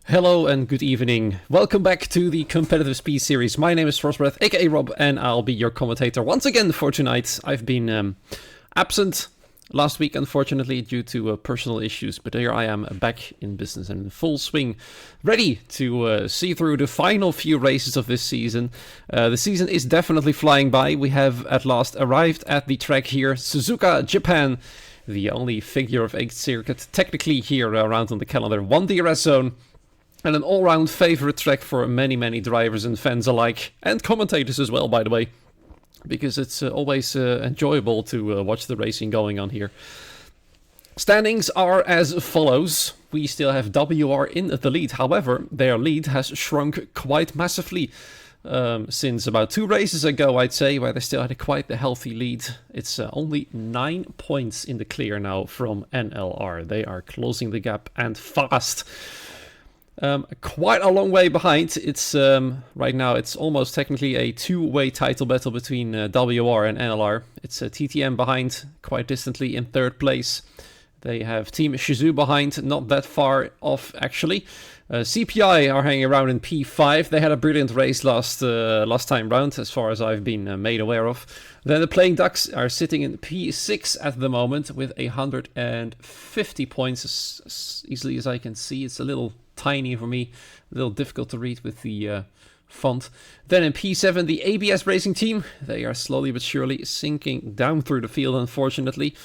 Hello and good evening. Welcome back to the Competitive Speed series. My name is Frostbreath, aka Rob, and I'll be your commentator once again for tonight. I've been absent last week, unfortunately, due to personal issues, but here I am back in business and in full swing, ready to see through the final few races of this season. The season is definitely flying by. We have at last arrived at the track here, Suzuka, Japan, the only figure of 8 circuit technically here around on the calendar, one DRS zone. And an all-round favorite track for many, many drivers and fans alike. And commentators as well, by the way. Because it's always enjoyable to watch the racing going on here. Standings are as follows. We still have WR in the lead. However, their lead has shrunk quite massively. Since about 2 races ago, I'd say, where they still had quite a healthy lead. It's only 9 points in the clear now from NLR. They are closing the gap and fast. Quite a long way behind. It's right now it's almost technically a two-way title battle between WR and NLR. It's TTM behind quite distantly in 3rd place. They have Team Shizu behind, not that far off actually. CPI are hanging around in P5. They had a brilliant race last time round, as far as I've been made aware of. Then the Playing Ducks are sitting in P6 at the moment with 150 points, as easily as I can see. It's a little tiny for me, a little difficult to read with the font. Then in P7, the ABS Racing Team. They are slowly but surely sinking down through the field, unfortunately.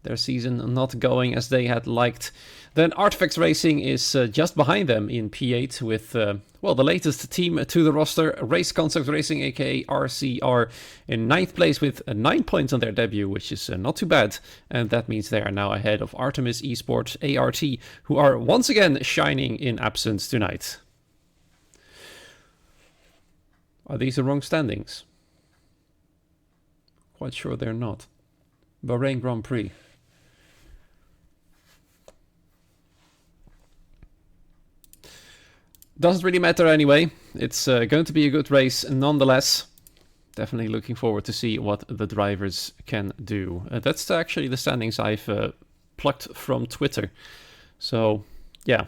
Their season not going as they had liked. Then Artifacts Racing is just behind them in P8 with, the latest team to the roster, Race Concept Racing, aka RCR, in 9th place with 9 points on their debut, which is not too bad. And that means they are now ahead of Artemis Esports, ART, who are once again shining in absence tonight. Are these the wrong standings? Quite sure they're not. Bahrain Grand Prix. Doesn't really matter anyway. It's going to be a good race nonetheless. Definitely looking forward to see what the drivers can do. That's actually the standings I've plucked from Twitter. So, yeah,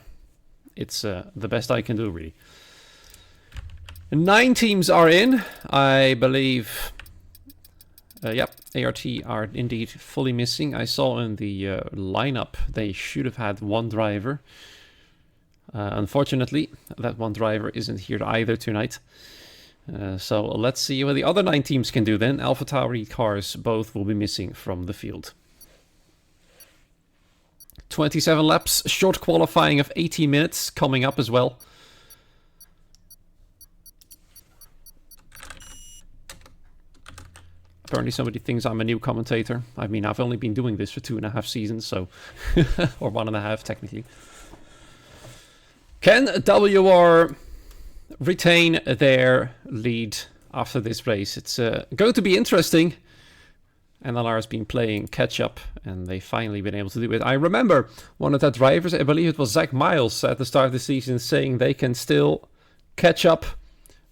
it's the best I can do, really. 9 teams are in, I believe. Yep, ART are indeed fully missing. I saw in the lineup they should have had 1 driver. Unfortunately, that 1 driver isn't here either tonight. So let's see what the other 9 teams can do then. AlphaTauri cars both will be missing from the field. 27 laps, short qualifying of 18 minutes coming up as well. Apparently somebody thinks I'm a new commentator. I mean, I've only been doing this for 2.5 seasons, so... or 1.5 technically. Can WR retain their lead after this race? It's going to be interesting. NLR has been playing catch-up, and they've finally been able to do it. I remember one of the drivers, I believe it was Zach Miles, at the start of the season, saying they can still catch up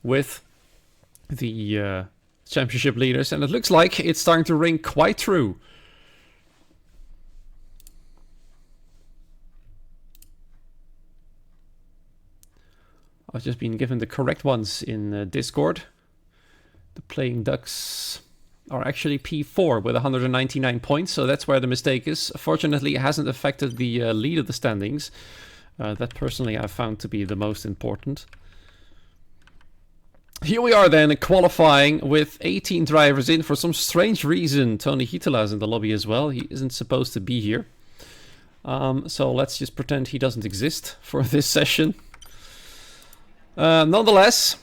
with the championship leaders, and it looks like it's starting to ring quite true. I've just been given the correct ones in Discord. The Playing Ducks are actually P4 with 199 points, so that's where the mistake is. Fortunately, it hasn't affected the lead of the standings. That personally I've found to be the most important. Here we are then, qualifying with 18 drivers in. For some strange reason, Tony Hitala is in the lobby as well. He isn't supposed to be here. So let's just pretend he doesn't exist for this session. Nonetheless,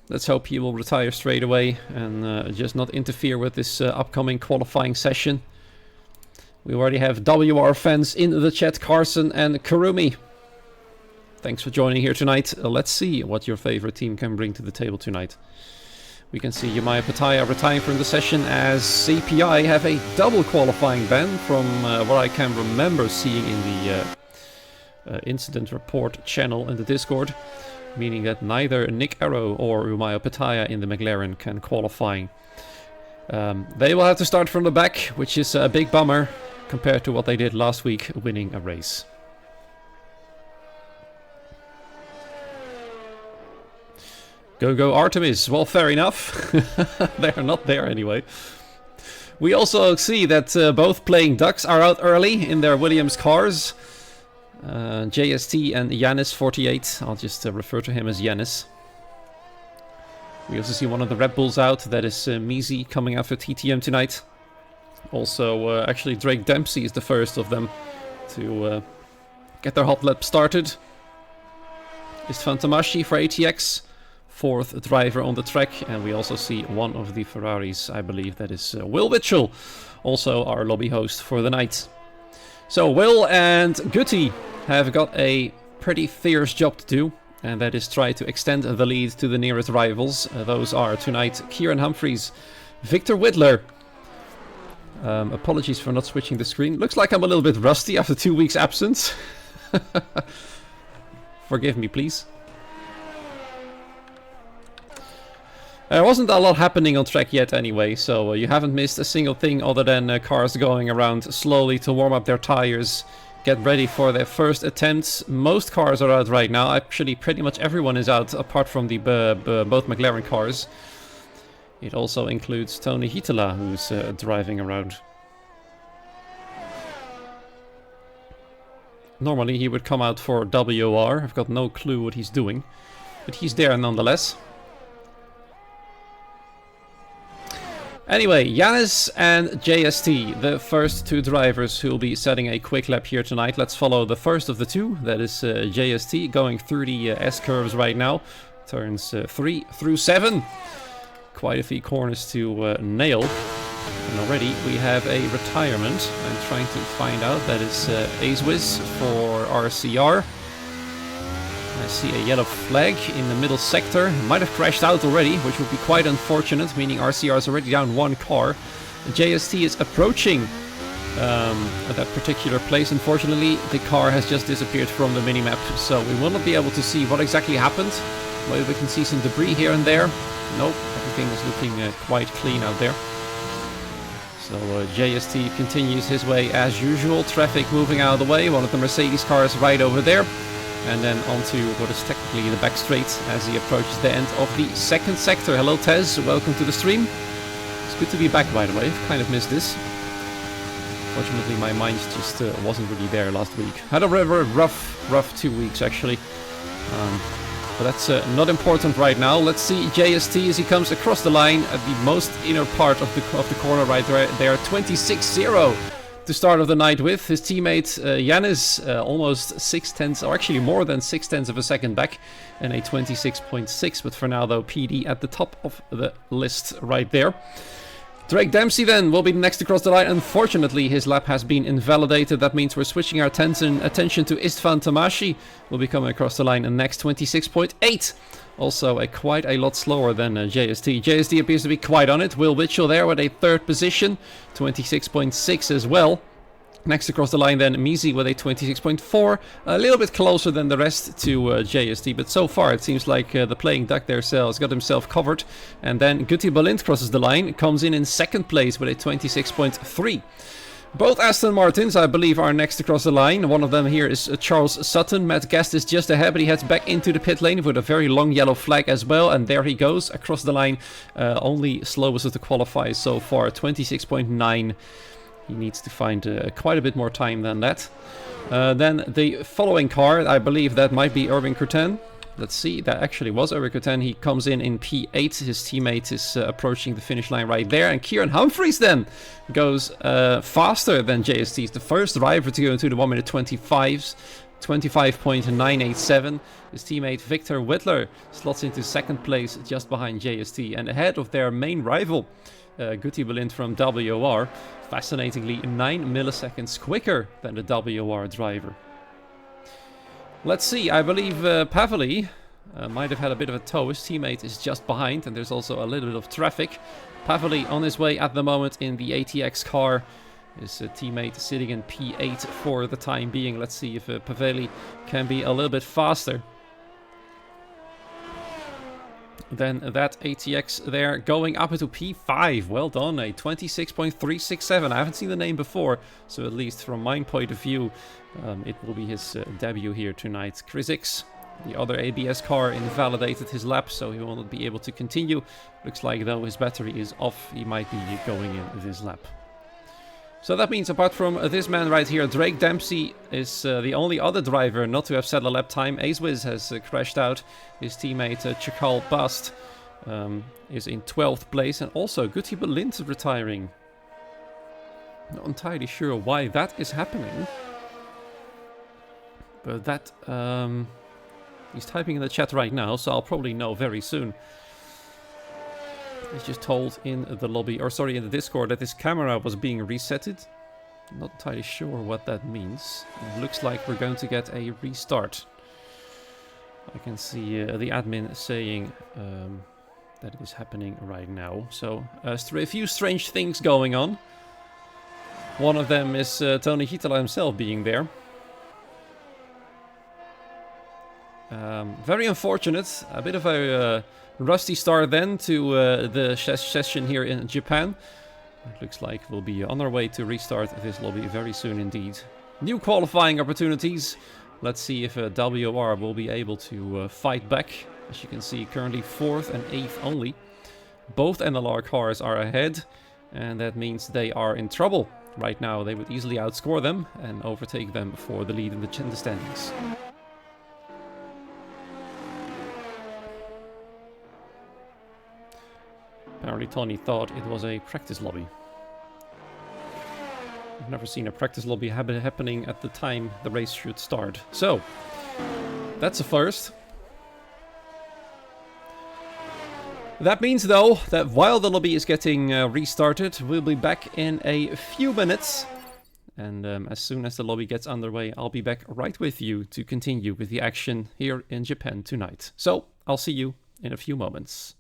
let's hope he will retire straight away and just not interfere with this upcoming qualifying session. We already have WR fans in the chat, Carson and Kurumi. Thanks for joining here tonight. Let's see what your favorite team can bring to the table tonight. We can see Yamaya Pataya retiring from the session as CPI have a double qualifying ban from what I can remember seeing in the incident report channel in the Discord. Meaning that neither Nick Arrow or Yamaya Pataya in the McLaren can qualify. They will have to start from the back, which is a big bummer compared to what they did last week, winning a race. Go Artemis. Well, fair enough. They're not there anyway. We also see that both playing ducks are out early in their Williams cars. JST and Yanis48. I'll just refer to him as Yanis. We also see one of the Red Bulls out. That is Mizi coming after TTM tonight. Also, actually, Drake Dempsey is the first of them to get their hot lap started. Istvan Tamashi for ATX. Fourth driver on the track. And we also see one of the Ferraris, I believe that is Will Mitchell. Also our lobby host for the night. So Will and Guti have got a pretty fierce job to do. And that is try to extend the lead to the nearest rivals. Those are tonight Kieran Humphries, Victor Whitler. Apologies for not switching the screen. Looks like I'm a little bit rusty after 2 weeks absence. Forgive me, please. There wasn't a lot happening on track yet anyway, so you haven't missed a single thing other than cars going around slowly to warm up their tires, get ready for their first attempts. Most cars are out right now. Actually, pretty much everyone is out apart from the both McLaren cars. It also includes Tony Hitala, who's driving around. Normally he would come out for WR. I've got no clue what he's doing, but he's there nonetheless. Anyway, Yanis and JST, the first two drivers who will be setting a quick lap here tonight. Let's follow the first of the two, that is JST, going through the S-curves right now. Turns 3 through 7. Quite a few corners to nail. And already we have a retirement. I'm trying to find out. That is Acewiz for RCR. I see a yellow flag in the middle sector. Might have crashed out already, which would be quite unfortunate, meaning RCR is already down one car. JST is approaching at that particular place. Unfortunately, the car has just disappeared from the minimap, so we will not be able to see what exactly happened. Maybe we can see some debris here and there. Nope, everything is looking quite clean out there. So JST continues his way as usual. Traffic moving out of the way. One of the Mercedes cars right over there. And then onto what is technically the back straight as he approaches the end of the second sector. Hello Tez, welcome to the stream. It's good to be back, by the way. I've kind of missed this. Fortunately, my mind just wasn't really there last week. Had a rather rough 2 weeks actually. But that's not important right now. Let's see JST as he comes across the line at the most inner part of the corner right there. They are 26-0 to start of the night with. His teammate Yanis almost 6/10, or actually more than 6/10 of a second back, and a 26.6. But for now though, PD at the top of the list right there. Drake Dempsey then will be next across the line. Unfortunately, his lap has been invalidated. That means we're switching our attention to Istvan Tamashi. Will be coming across the line next, 26.8. Also quite a lot slower than JST. JST appears to be quite on it. Will Mitchell there with a third position, 26.6 as well. Next across the line then Mizi with a 26.4, a little bit closer than the rest to JST, but so far it seems like the playing duck there has got himself covered. And then Guti Balint crosses the line, comes in second place with a 26.3. Both Aston Martins, I believe, are next across the line. One of them here is Charles Sutton. Matt Guest is just ahead, but he heads back into the pit lane with a very long yellow flag as well. And there he goes across the line, only slowest of the qualifiers so far, 26.9. He needs to find quite a bit more time than that. Then the following car, I believe that might be Urban Curtin. Let's see, that actually was Urban Curtin. He comes in P8. His teammate is approaching the finish line right there. And Kieran Humphries then goes faster than JST. He's the first driver to go into the 1 minute 25s. 25.987. His teammate Victor Whitler slots into second place just behind JST and ahead of their main rival. Guti Balint from WR, fascinatingly 9 milliseconds quicker than the WR driver. Let's see, I believe Pavely might have had a bit of a tow. His teammate is just behind, and there's also a little bit of traffic. Pavely on his way at the moment in the ATX car. His teammate sitting in P8 for the time being. Let's see if Pavely can be a little bit faster than that ATX there, going up into P5. Well done, a 26.367. I haven't seen the name before, so at least from my point of view, it will be his debut here tonight. Chris X The other ABS car invalidated his lap, so he will not be able to continue. Looks like though his battery is off, he might be going in this lap. So that means apart from this man right here, Drake Dempsey is the only other driver not to have set a lap time. AceWiz has crashed out. His teammate Chakal Bast is in 12th place, and also Gutibel Lind retiring. Not entirely sure why that is happening. But that, he's typing in the chat right now, so I'll probably know very soon. He's just told in the lobby, or sorry, in the Discord, that his camera was being resetted. Not entirely sure what that means. It looks like we're going to get a restart. I can see the admin saying that it is happening right now. So, a few strange things going on. One of them is Tony Hitala himself being there. Very unfortunate. A bit of a rusty start then to the session here in Japan. It looks like we'll be on our way to restart this lobby very soon indeed. New qualifying opportunities. Let's see if WR will be able to fight back. As you can see, currently 4th and 8th only. Both NLR cars are ahead, and that means they are in trouble. Right now, they would easily outscore them and overtake them for the lead in the standings. Apparently Tony thought it was a practice lobby. I've never seen a practice lobby happening at the time the race should start. So, that's a first. That means, though, that while the lobby is getting restarted, we'll be back in a few minutes. And as soon as the lobby gets underway, I'll be back right with you to continue with the action here in Japan tonight. So, I'll see you in a few moments.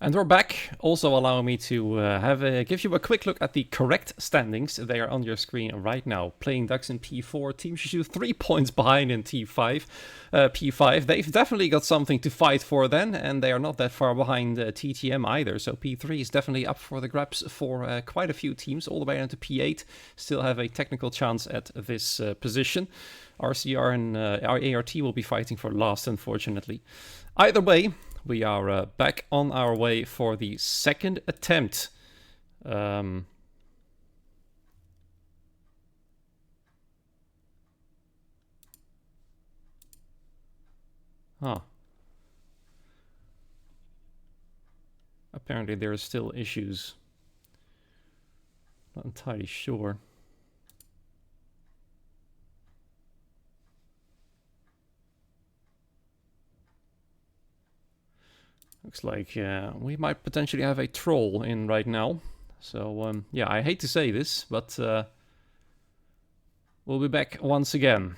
And we're back, also allowing me to give you a quick look at the correct standings. They are on your screen right now. Playing Ducks in P4, Team Shishou 3 points behind in P5. They've definitely got something to fight for then, and they are not that far behind TTM either. So P3 is definitely up for the grabs for quite a few teams, all the way down to P8. Still have a technical chance at this position. RCR and our ART will be fighting for last, unfortunately. Either way, we are back on our way for the second attempt. Huh. Apparently there are still issues. Not entirely sure. Looks like we might potentially have a troll in right now. So yeah, I hate to say this, but we'll be back once again.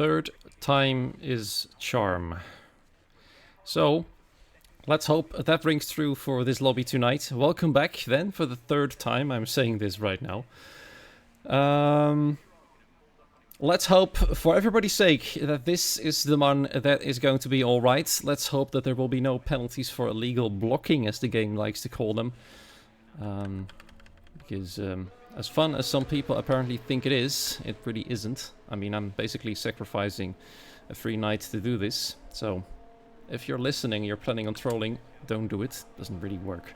Third time is charm. So, let's hope that rings true for this lobby tonight. Welcome back then for the third time. I'm saying this right now. Let's hope, for everybody's sake, that this is the one that is going to be alright. Let's hope that there will be no penalties for illegal blocking, as the game likes to call them. Because as fun as some people apparently think it is, it really isn't. I mean, I'm basically sacrificing a free night to do this. So, if you're listening, you're planning on trolling, don't do it. Doesn't really work.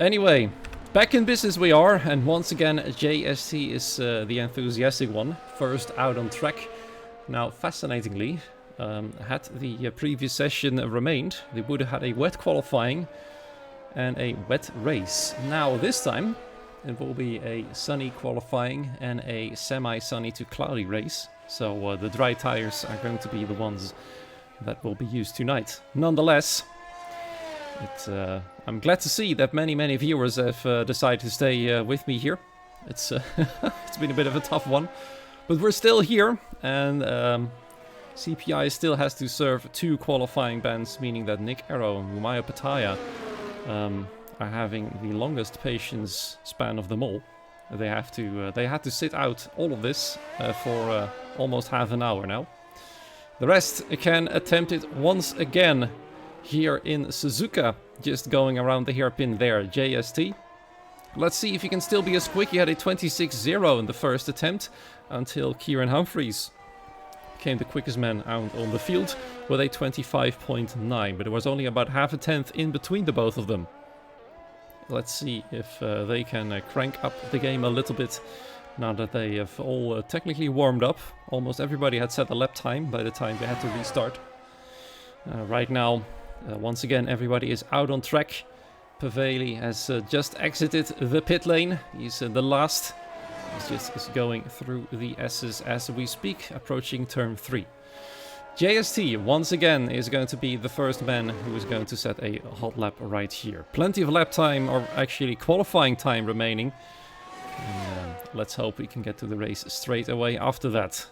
Anyway, back in business we are, and once again JST is the enthusiastic one, first out on track. Now, fascinatingly, had the previous session remained, they would have had a wet qualifying and a wet race. Now, this time, it will be a sunny qualifying and a semi-sunny to cloudy race. So the dry tires are going to be the ones that will be used tonight. Nonetheless, I'm glad to see that many viewers have decided to stay with me here. It's it's been a bit of a tough one, but we're still here, and CPI still has to serve 2 qualifying bans, meaning that Nick Arrow and Mumaya Pataya are having the longest patience span of them all. They had to sit out all of this for almost half an hour now. The rest can attempt it once again. Here in Suzuka, just going around the hairpin there, JST. Let's see if he can still be as quick. He had a 26-0 in the first attempt until Kieran Humphries became the quickest man out on the field with a 25.9, but it was only about half a tenth in between the both of them. Let's see if they can crank up the game a little bit now that they have all technically warmed up. Almost everybody had set a lap time by the time they had to restart. Right now, once again, everybody is out on track. Paveli has just exited the pit lane. He's the last. He's just going through the S's as we speak, approaching turn 3. JST, once again, is going to be the first man who is going to set a hot lap right here. Plenty of lap time, or actually qualifying time remaining. And, let's hope we can get to the race straight away after that.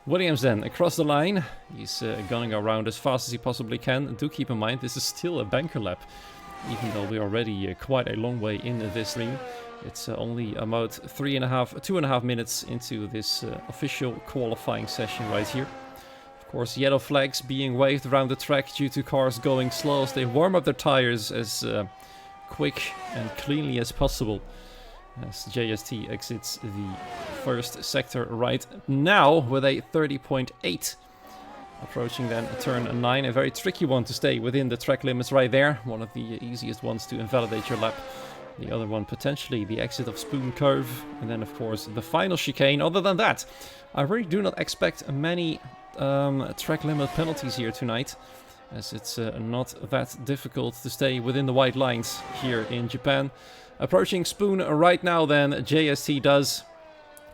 Williams then, across the line, he's going around as fast as he possibly can. Do keep in mind, this is still a banker lap, even though we're already quite a long way in this ring. It's only about 2.5 minutes into this official qualifying session right here. Of course, yellow flags being waved around the track due to cars going slow as they warm up their tires as quick and cleanly as possible. As JST exits the first sector right now with a 30.8. Approaching then turn 9, a very tricky one to stay within the track limits right there. One of the easiest ones to invalidate your lap. The other one potentially the exit of Spoon Curve. And then of course the final chicane. Other than that, I really do not expect many track limit penalties here tonight, as it's not that difficult to stay within the white lines here in Japan. Approaching Spoon right now then, JST does.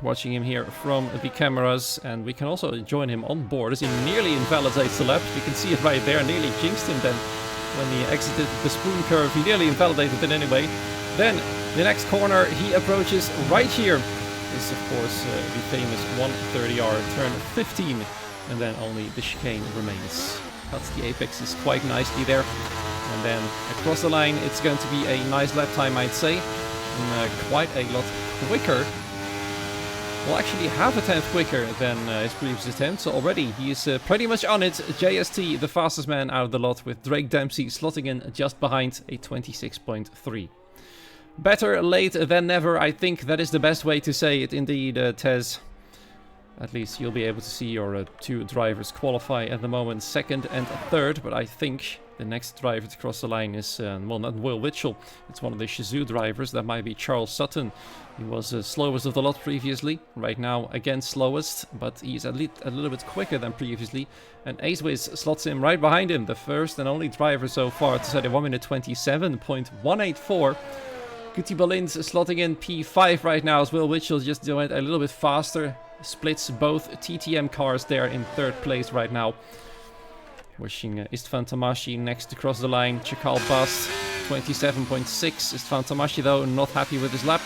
Watching him here from the cameras, and we can also join him on board as he nearly invalidates the lap. You can see it right there, nearly jinxed him then when he exited the Spoon Curve. He nearly invalidated it anyway. Then, the next corner he approaches right here is of course the famous 130R turn 15, and then only the chicane remains. Cuts the apex quite nicely there. And then across the line, it's going to be a nice lap time, I'd say. And quite a lot quicker. Well, actually half a tenth quicker than his previous attempt. So already he is pretty much on it. JST, the fastest man out of the lot, with Drake Dempsey slotting in just behind a 26.3. Better late than never. I think that is the best way to say it indeed, Tez. At least you'll be able to see your 2 drivers qualify at the moment, 2nd and 3rd, but I think the next driver to cross the line is, well, not Will Mitchell. It's one of the Shizou drivers. That might be Charles Sutton. He was slowest of the lot previously. Right now, again, slowest, but he's at least a little bit quicker than previously. And Acewiz slots in right behind him, the first and only driver so far to set a 1 minute 27.184. Guti Balins slotting in P5 right now as Will Mitchell just doing it a little bit faster. Splits both TTM cars there in 3rd place right now. Wishing Istvan Tamashi next to cross the line. Chakal Bast 27.6. Istvan Tamashi though not happy with his lap.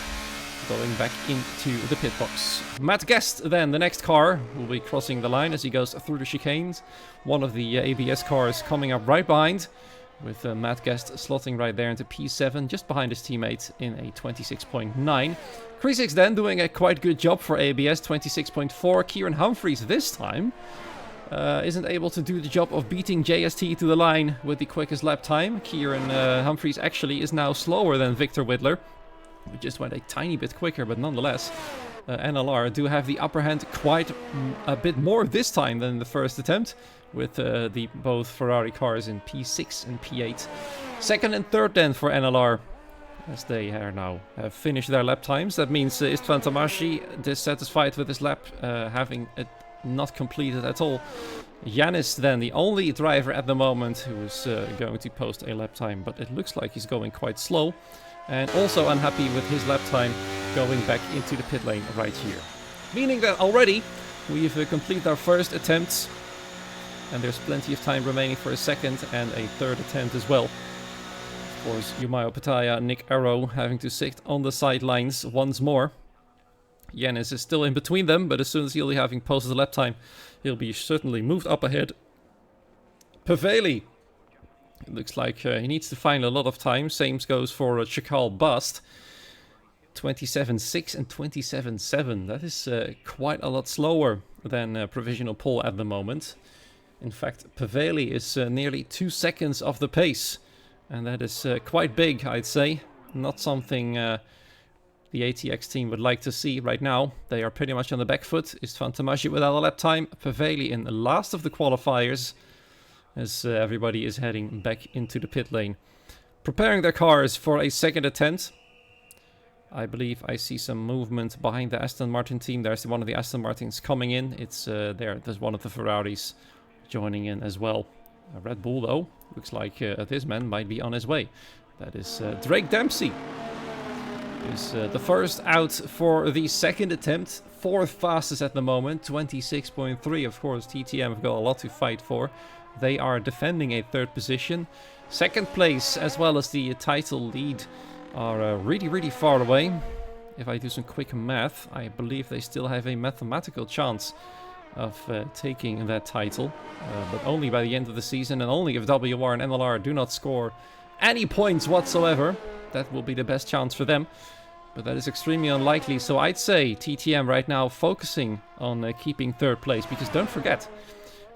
going back into the pit box. Matt Guest then, the next car, will be crossing the line as he goes through the chicanes. One of the ABS cars coming up right behind, with Matt Guest slotting right there into P7, just behind his teammate in a 26.9. Kreesix then doing a quite good job for ABS, 26.4. Kieran Humphries this time isn't able to do the job of beating JST to the line with the quickest lap time. Kieran Humphries actually is now slower than Victor Whittler. We just went a tiny bit quicker, but nonetheless, NLR do have the upper hand quite a bit more this time than the first attempt, with the both Ferrari cars in P6 and P8. Second and third then for NLR, as they are now have finished their lap times. That means Istvan Tamashi dissatisfied with his lap, having it not completed at all. Yanis then, the only driver at the moment who is going to post a lap time, but it looks like he's going quite slow. And also unhappy with his lap time, going back into the pit lane right here. Meaning that already we've completed our first attempts, and there's plenty of time remaining for a second and a third attempt as well. Of course, Yumayo Pataya, Nick Arrow having to sit on the sidelines once more. Yanis is still in between them, but as soon as he'll be having posted the lap time, he'll be certainly moved up ahead. Paveli, it looks like he needs to find a lot of time. Same goes for Chakal Bust. 27.6 and 27.7. That is quite a lot slower than provisional pole at the moment. In fact, Paveli is nearly 2 seconds off the pace. And that is quite big, I'd say. Not something the ATX team would like to see right now. They are pretty much on the back foot. Istvan Tamashi without a lap time. Paveli in the last of the qualifiers, as everybody is heading back into the pit lane, preparing their cars for a second attempt. I believe I see some movement behind the Aston Martin team. There's one of the Aston Martins coming in. It's there's one of the Ferraris joining in as well. Red Bull, though, looks like this man might be on his way. That is Drake Dempsey. Is the first out for the second attempt. Fourth fastest at the moment, 26.3. Of course, TTM have got a lot to fight for. They are defending a third position. Second place, as well as the title lead, are really, really far away. If I do some quick math, I believe they still have a mathematical chance of taking that title. But only by the end of the season, and only if WR and NLR do not score any points whatsoever. That will be the best chance for them. But that is extremely unlikely. So I'd say TTM right now focusing on keeping third place. Because don't forget,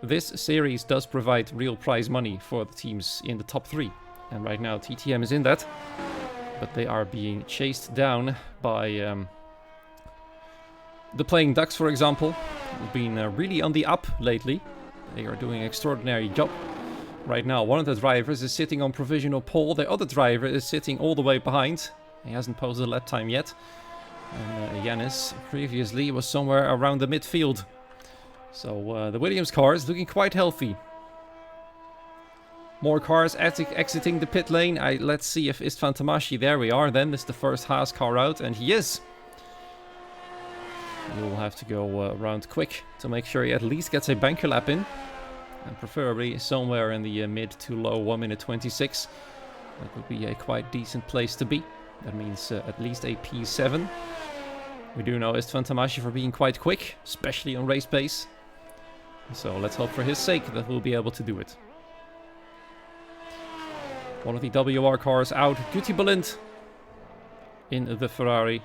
this series does provide real prize money for the teams in the top 3. And right now TTM is in that. But they are being chased down by the Playing Ducks, for example. Who've been really on the up lately. They are doing an extraordinary job. Right now, one of the drivers is sitting on provisional pole. The other driver is sitting all the way behind. He hasn't posted a lap time yet. And Yanis previously was somewhere around the midfield. So the Williams car is looking quite healthy. More cars exiting the pit lane. Let's see if Istvan Tamashi, there we are then. This is the first Haas car out, and he is. You'll have to go around quick to make sure he at least gets a banker lap in. And preferably somewhere in the mid to low 1 minute 26. That would be a quite decent place to be. That means at least a P7. We do know Istvan Tamashi for being quite quick, especially on race pace. So let's hope for his sake that we'll be able to do it. One of the WR cars out, Guti Balint in the Ferrari.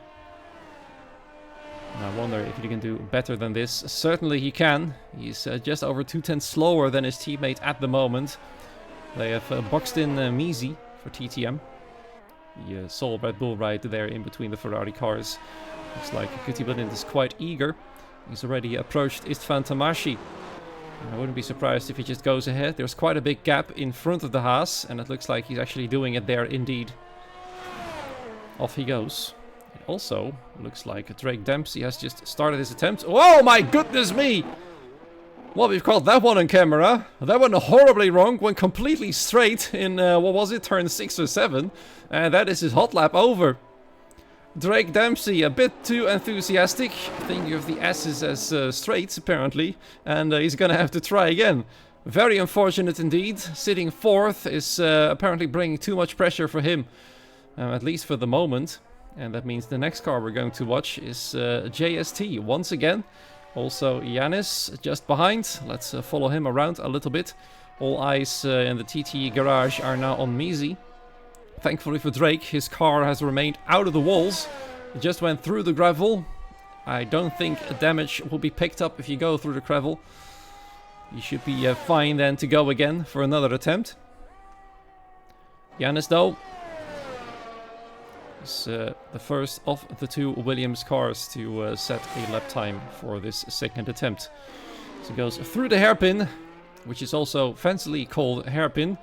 And I wonder if he can do better than this. Certainly he can. He's just over 2/10 slower than his teammate at the moment. They have boxed in Misi for TTM. The sole Red Bull right there in between the Ferrari cars. Looks like Guti Balint is quite eager. He's already approached Istvan Tamashi. I wouldn't be surprised if he just goes ahead. There's quite a big gap in front of the Haas, and it looks like he's actually doing it there indeed. Off he goes. It also looks like Drake Dempsey has just started his attempt. Oh my goodness me! Well, we've caught that one on camera. That went horribly wrong, went completely straight in, what was it, turn 6 or 7. And that is his hot lap over. Drake Dempsey, a bit too enthusiastic, thinking of the S's as straights, apparently. And he's gonna have to try again. Very unfortunate indeed. Sitting fourth is apparently bringing too much pressure for him. At least for the moment. And that means the next car we're going to watch is JST once again. Also Yanis just behind. Let's follow him around a little bit. All eyes in the TT garage are now on Mizi. Thankfully for Drake, his car has remained out of the walls. It just went through the gravel. I don't think damage will be picked up if you go through the gravel. You should be fine then to go again for another attempt. Yanis though is the first of the two Williams cars to set a lap time for this second attempt. So he goes through the hairpin, which is also fancily called hairpin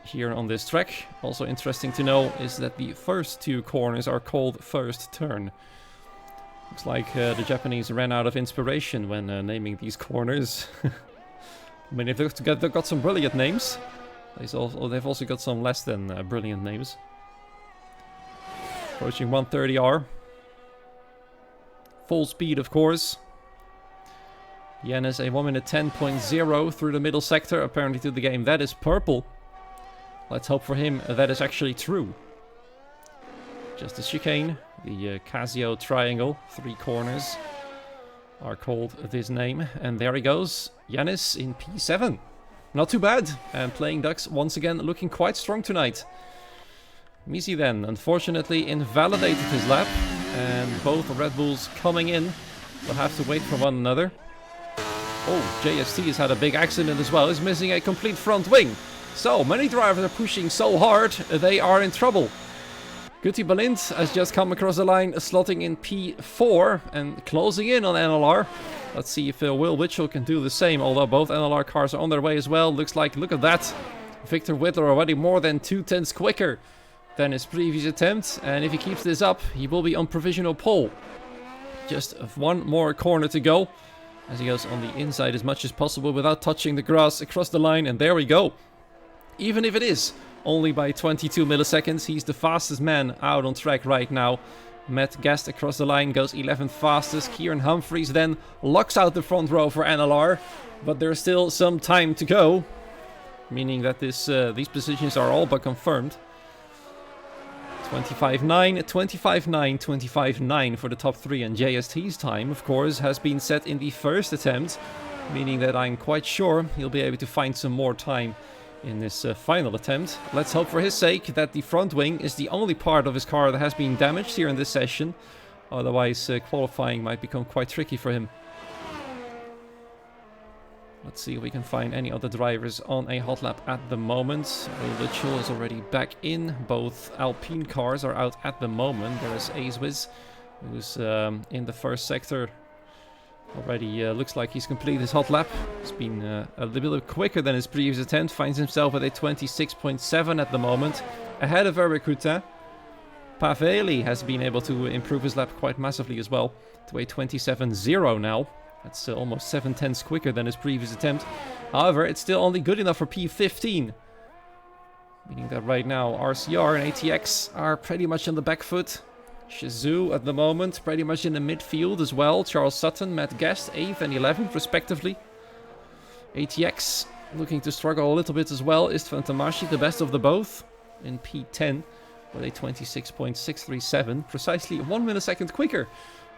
here on this track. Also interesting to know is that the first two corners are called first turn. Looks like the Japanese ran out of inspiration when naming these corners. I mean, they've got some brilliant names. They've also got some less than brilliant names. Approaching 130R. Full speed, of course. Yanis a 1 minute 10.0 through the middle sector. Apparently to the game that is purple. Let's hope for him that is actually true. Just a chicane. The Casio triangle. 3 corners are called this name. And there he goes. Yanis in P7. Not too bad. And Playing Ducks once again looking quite strong tonight. Mizi then unfortunately invalidated his lap. And both Red Bulls coming in will have to wait for one another. Oh, JST has had a big accident as well. He's missing a complete front wing. So many drivers are pushing so hard, they are in trouble. Guti Balint has just come across the line, slotting in P4 and closing in on NLR. Let's see if Will Witchell can do the same, although both NLR cars are on their way as well. Looks like, look at that. Victor Whitler already more than 2/10 quicker than his previous attempt. And if he keeps this up, he will be on provisional pole. Just one more corner to go, as he goes on the inside as much as possible without touching the grass across the line. And there we go. Even if it is only by 22 milliseconds, he's the fastest man out on track right now. Matt Guest across the line goes 11th fastest. Kieran Humphries then locks out the front row for NLR. But there's still some time to go, meaning that these positions are all but confirmed. 25.9, 25.9, 25.9 for the top 3, and JST's time, of course, has been set in the first attempt, meaning that I'm quite sure he'll be able to find some more time in this final attempt. Let's hope for his sake that the front wing is the only part of his car that has been damaged here in this session. Otherwise, qualifying might become quite tricky for him. Let's see if we can find any other drivers on a hot lap at the moment. Will Witchell is already back in. Both Alpine cars are out at the moment. There is Azewiz, who's in the first sector. Already looks like he's completed his hot lap. He's been a little bit quicker than his previous attempt. Finds himself at a 26.7 at the moment. Ahead of Eric Rutin. Paveli has been able to improve his lap quite massively as well. To a 27.0 now. That's almost 7/10 quicker than his previous attempt. However, it's still only good enough for P15. Meaning that right now RCR and ATX are pretty much on the back foot. Shizou at the moment pretty much in the midfield as well. Charles Sutton, Matt Guest 8th and 11th respectively. ATX looking to struggle a little bit as well. Istvan Tamashi, the best of the both, in P10 with a 26.637. Precisely 1 millisecond quicker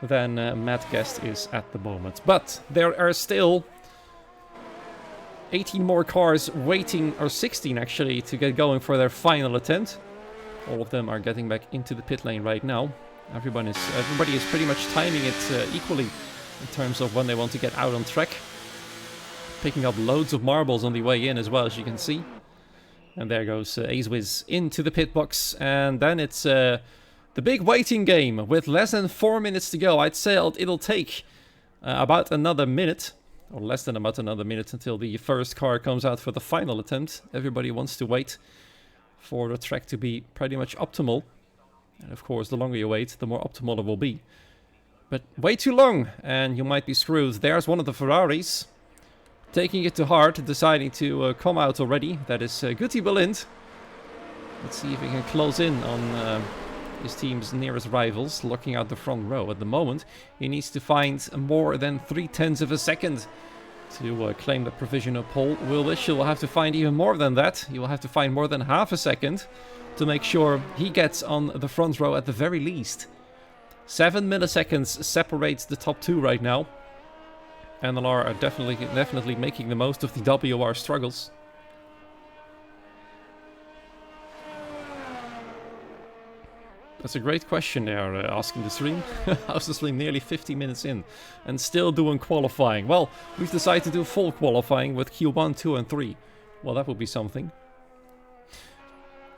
than Matt Guest is at the moment. But there are still 18 more cars waiting, or 16 actually, to get going for their final attempt. All of them are getting back into the pit lane right now. Everybody is pretty much timing it equally in terms of when they want to get out on track. Picking up loads of marbles on the way in as well, as you can see. And there goes Azewiz into the pit box. And then it's the big waiting game with less than 4 minutes to go. I'd say it'll take about another minute, or less than about another minute, until the first car comes out for the final attempt. Everybody wants to wait for the track to be pretty much optimal. And of course, the longer you wait, the more optimal it will be. But way too long, and you might be screwed. There's one of the Ferraris, taking it to heart, deciding to come out already. That is Guti Balint. Let's see if he can close in on his team's nearest rivals, locking out the front row. At the moment, he needs to find more than 3/10 of a second to claim the provisional pole. Will Witchell will have to find even more than that. He will have to find more than half a second to make sure he gets on the front row at the very least. 7 milliseconds separates the top 2 right now. NLR are definitely making the most of the WR struggles. That's a great question there, asking the stream. How's the stream nearly 50 minutes in and still doing qualifying? Well, we've decided to do full qualifying with Q1, 2 and 3. Well, that would be something.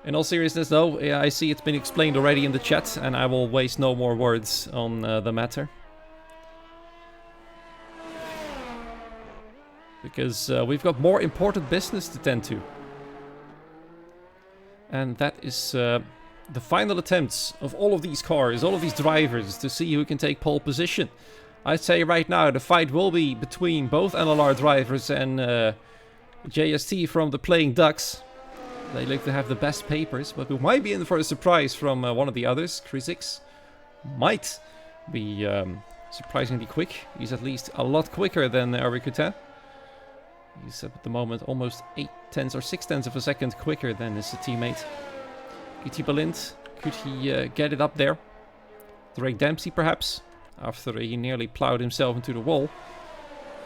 In all seriousness though, I see it's been explained already in the chat and I will waste no more words on the matter. Because we've got more important business to tend to. And that is the final attempts of all of these cars, all of these drivers, to see who can take pole position. I'd say right now the fight will be between both NLR drivers and JST from the Playing Ducks. They look to have the best papers, but we might be in for a surprise from one of the others. Chris might be surprisingly quick. He's at least a lot quicker than Arikuta. He's at the moment almost 8/10 or 6/10 of a second quicker than his teammate. Guti Balint, could he get it up there? Drake Dempsey perhaps, after he nearly plowed himself into the wall.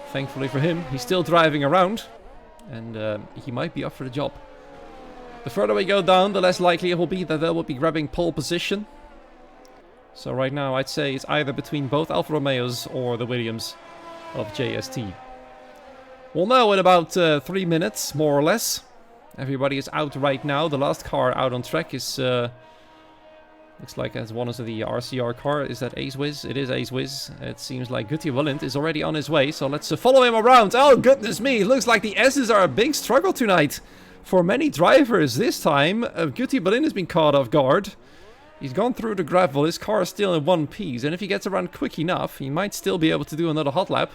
Thankfully for him, he's still driving around, and he might be up for the job. The further we go down, the less likely it will be that they will be grabbing pole position. So right now I'd say it's either between both Alfa Romeos or the Williams of JST. We'll know in about 3 minutes, more or less. Everybody is out right now. The last car out on track is... looks like as one of the RCR car. Is that Ace Wiz? It is Ace Wiz. It seems like Guti Willent is already on his way. So let's follow him around. Oh, goodness me. It looks like the S's are a big struggle tonight. For many drivers this time, Guti Willent has been caught off guard. He's gone through the gravel. His car is still in one piece. And if he gets around quick enough, he might still be able to do another hot lap.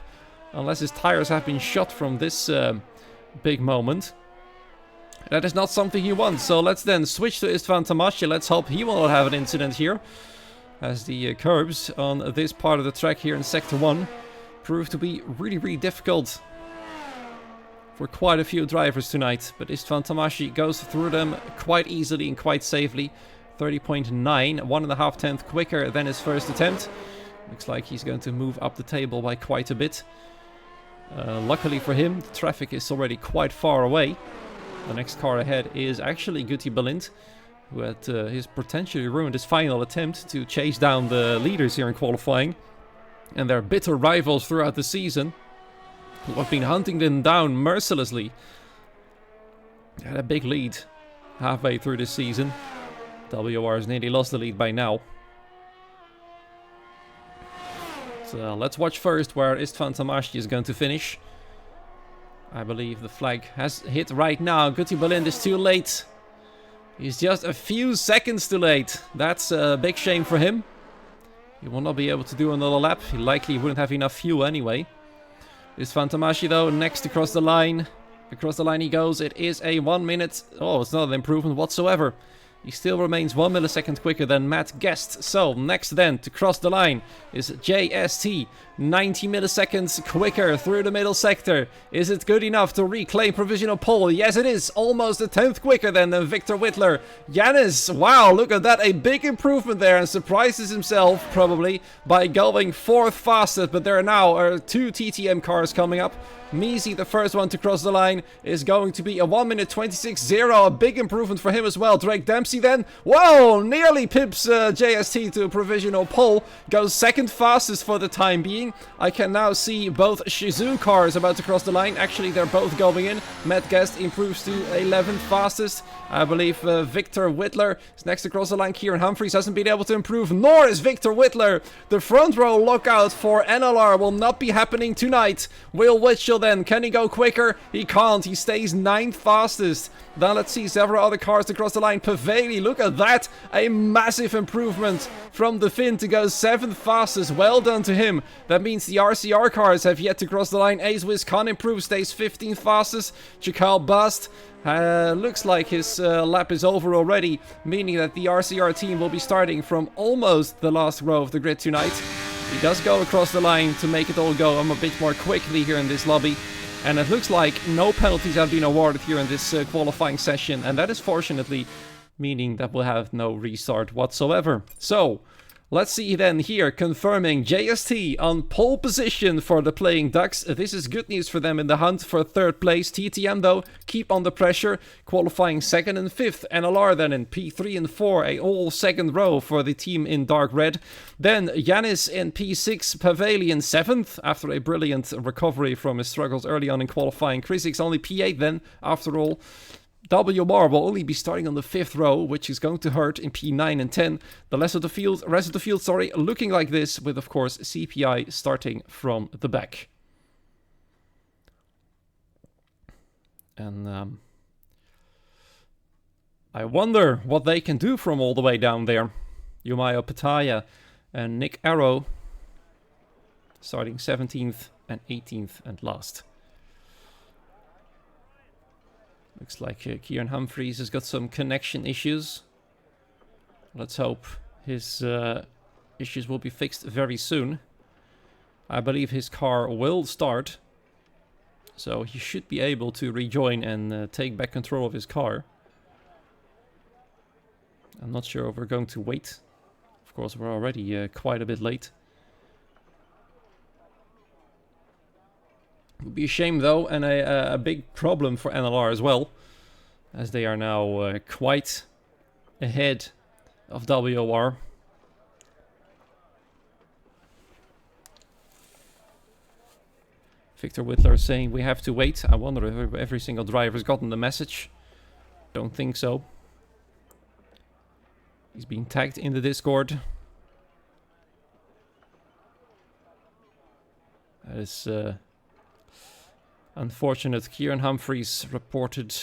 Unless his tires have been shot from this big moment. That is not something he wants. So let's then switch to Istvan Tamasci. Let's hope he will not have an incident here. As the curbs on this part of the track here in Sector 1 prove to be really difficult for quite a few drivers tonight. But Istvan Tamasci goes through them quite easily and quite safely. 30.9, 1.5 quicker than his first attempt. Looks like he's going to move up the table by quite a bit. Luckily for him, the traffic is already quite far away. The next car ahead is actually Guti Balint, who had his potentially ruined his final attempt to chase down the leaders here in qualifying. And their bitter rivals throughout the season, who have been hunting them down mercilessly. They had a big lead halfway through this season. WR has nearly lost the lead by now. So let's watch first where Istvan Tamasci is going to finish. I believe the flag has hit right now. Guti Balint is too late. He's just a few seconds too late. That's a big shame for him. He will not be able to do another lap. He likely wouldn't have enough fuel anyway. Istvan Tamasci though, next across the line. Across the line he goes. It is a 1 minute. Oh, it's not an improvement whatsoever. He still remains 1 millisecond quicker than Matt Guest. So, next then to cross the line is JST. 90 milliseconds quicker through the middle sector. Is it good enough to reclaim provisional pole? Yes, it is. Almost a 10th quicker than Victor Whittler. Yanis, wow, look at that. A big improvement there and surprises himself probably by going 4th fastest. But there are now 2 TTM cars coming up. Measy, the first one to cross the line, is going to be a 1 minute 26.0. A big improvement for him as well. Drake Dempsey then, whoa, nearly pips JST to a provisional pole. Goes 2nd fastest for the time being. I can now see both Shizu cars about to cross the line. Actually, they're both going in. Matt Guest improves to 11th fastest. I believe Victor Whittler is next to cross the line. Kieran Humphries hasn't been able to improve, nor is Victor Whittler. The front row lockout for NLR will not be happening tonight. Will Witchell then, can he go quicker? He can't. He stays 9th fastest. Then let's see several other cars to cross the line. Paveli, look at that. A massive improvement from the Finn to go 7th fastest. Well done to him. That means the RCR cars have yet to cross the line. Ace Wiz can't improve, stays 15th fastest. Chakal Bast looks like his lap is over already, meaning that the RCR team will be starting from almost the last row of the grid tonight. He does go across the line to make it all go a bit more quickly here in this lobby. And it looks like no penalties have been awarded here in this qualifying session. And that is fortunately meaning that we'll have no restart whatsoever. So, let's see then here, confirming JST on pole position for the Playing Ducks. This is good news for them in the hunt for third place. TTM though, keep on the pressure, qualifying 2nd and 5th. NLR then in P3 and 4, a all second row for the team in dark red. Then Yanis in P6, Paveli in 7th, after a brilliant recovery from his struggles early on in qualifying. Krisix only P8 then, after all. WR will only be starting on the 5th row, which is going to hurt in P9 and 10. The rest of the field, looking like this, with of course CPI starting from the back. And I wonder what they can do from all the way down there. Yumayo Pataya and Nick Arrow starting 17th and 18th and last. Looks like Kieran Humphries has got some connection issues. Let's hope his issues will be fixed very soon. I believe his car will start, so he should be able to rejoin and take back control of his car. I'm not sure if we're going to wait. Of course, we're already quite a bit late. It would be a shame though, and a big problem for NLR as well, as they are now quite ahead of WR. Victor Whitler saying we have to wait. I wonder if every single driver's gotten the message. Don't think so. He's being tagged in the Discord. That is unfortunate. Kieran Humphries reported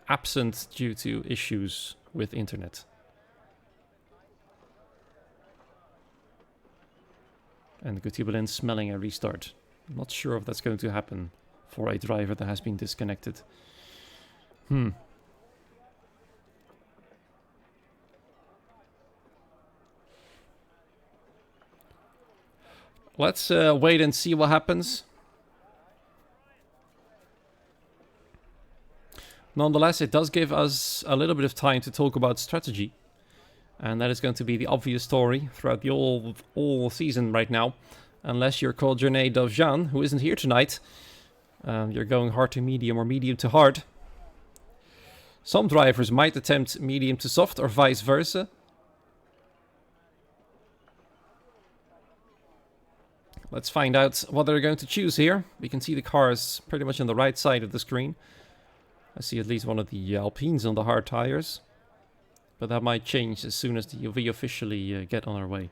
absent due to issues with internet. And Gutibelin smelling a restart. I'm not sure if that's going to happen for a driver that has been disconnected. Let's wait and see what happens. Nonetheless, it does give us a little bit of time to talk about strategy. And that is going to be the obvious story throughout the all season right now. Unless you're called Journey Dovjan, who isn't here tonight. You're going hard to medium or medium to hard. Some drivers might attempt medium to soft or vice versa. Let's find out what they're going to choose here. We can see the cars pretty much on the right side of the screen. I see at least one of the Alpines on the hard tires. But that might change as soon as we officially get on our way.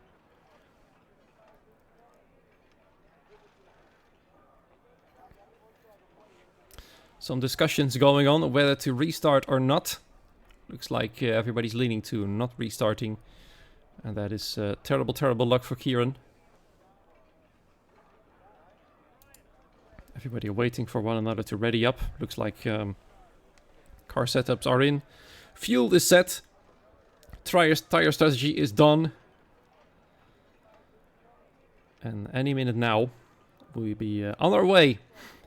Some discussions going on whether to restart or not. Looks like everybody's leaning to not restarting. And that is terrible, terrible luck for Kieran. Everybody waiting for one another to ready up. Looks like car setups are in. Fuel is set. Tire strategy is done. And any minute now, we'll be on our way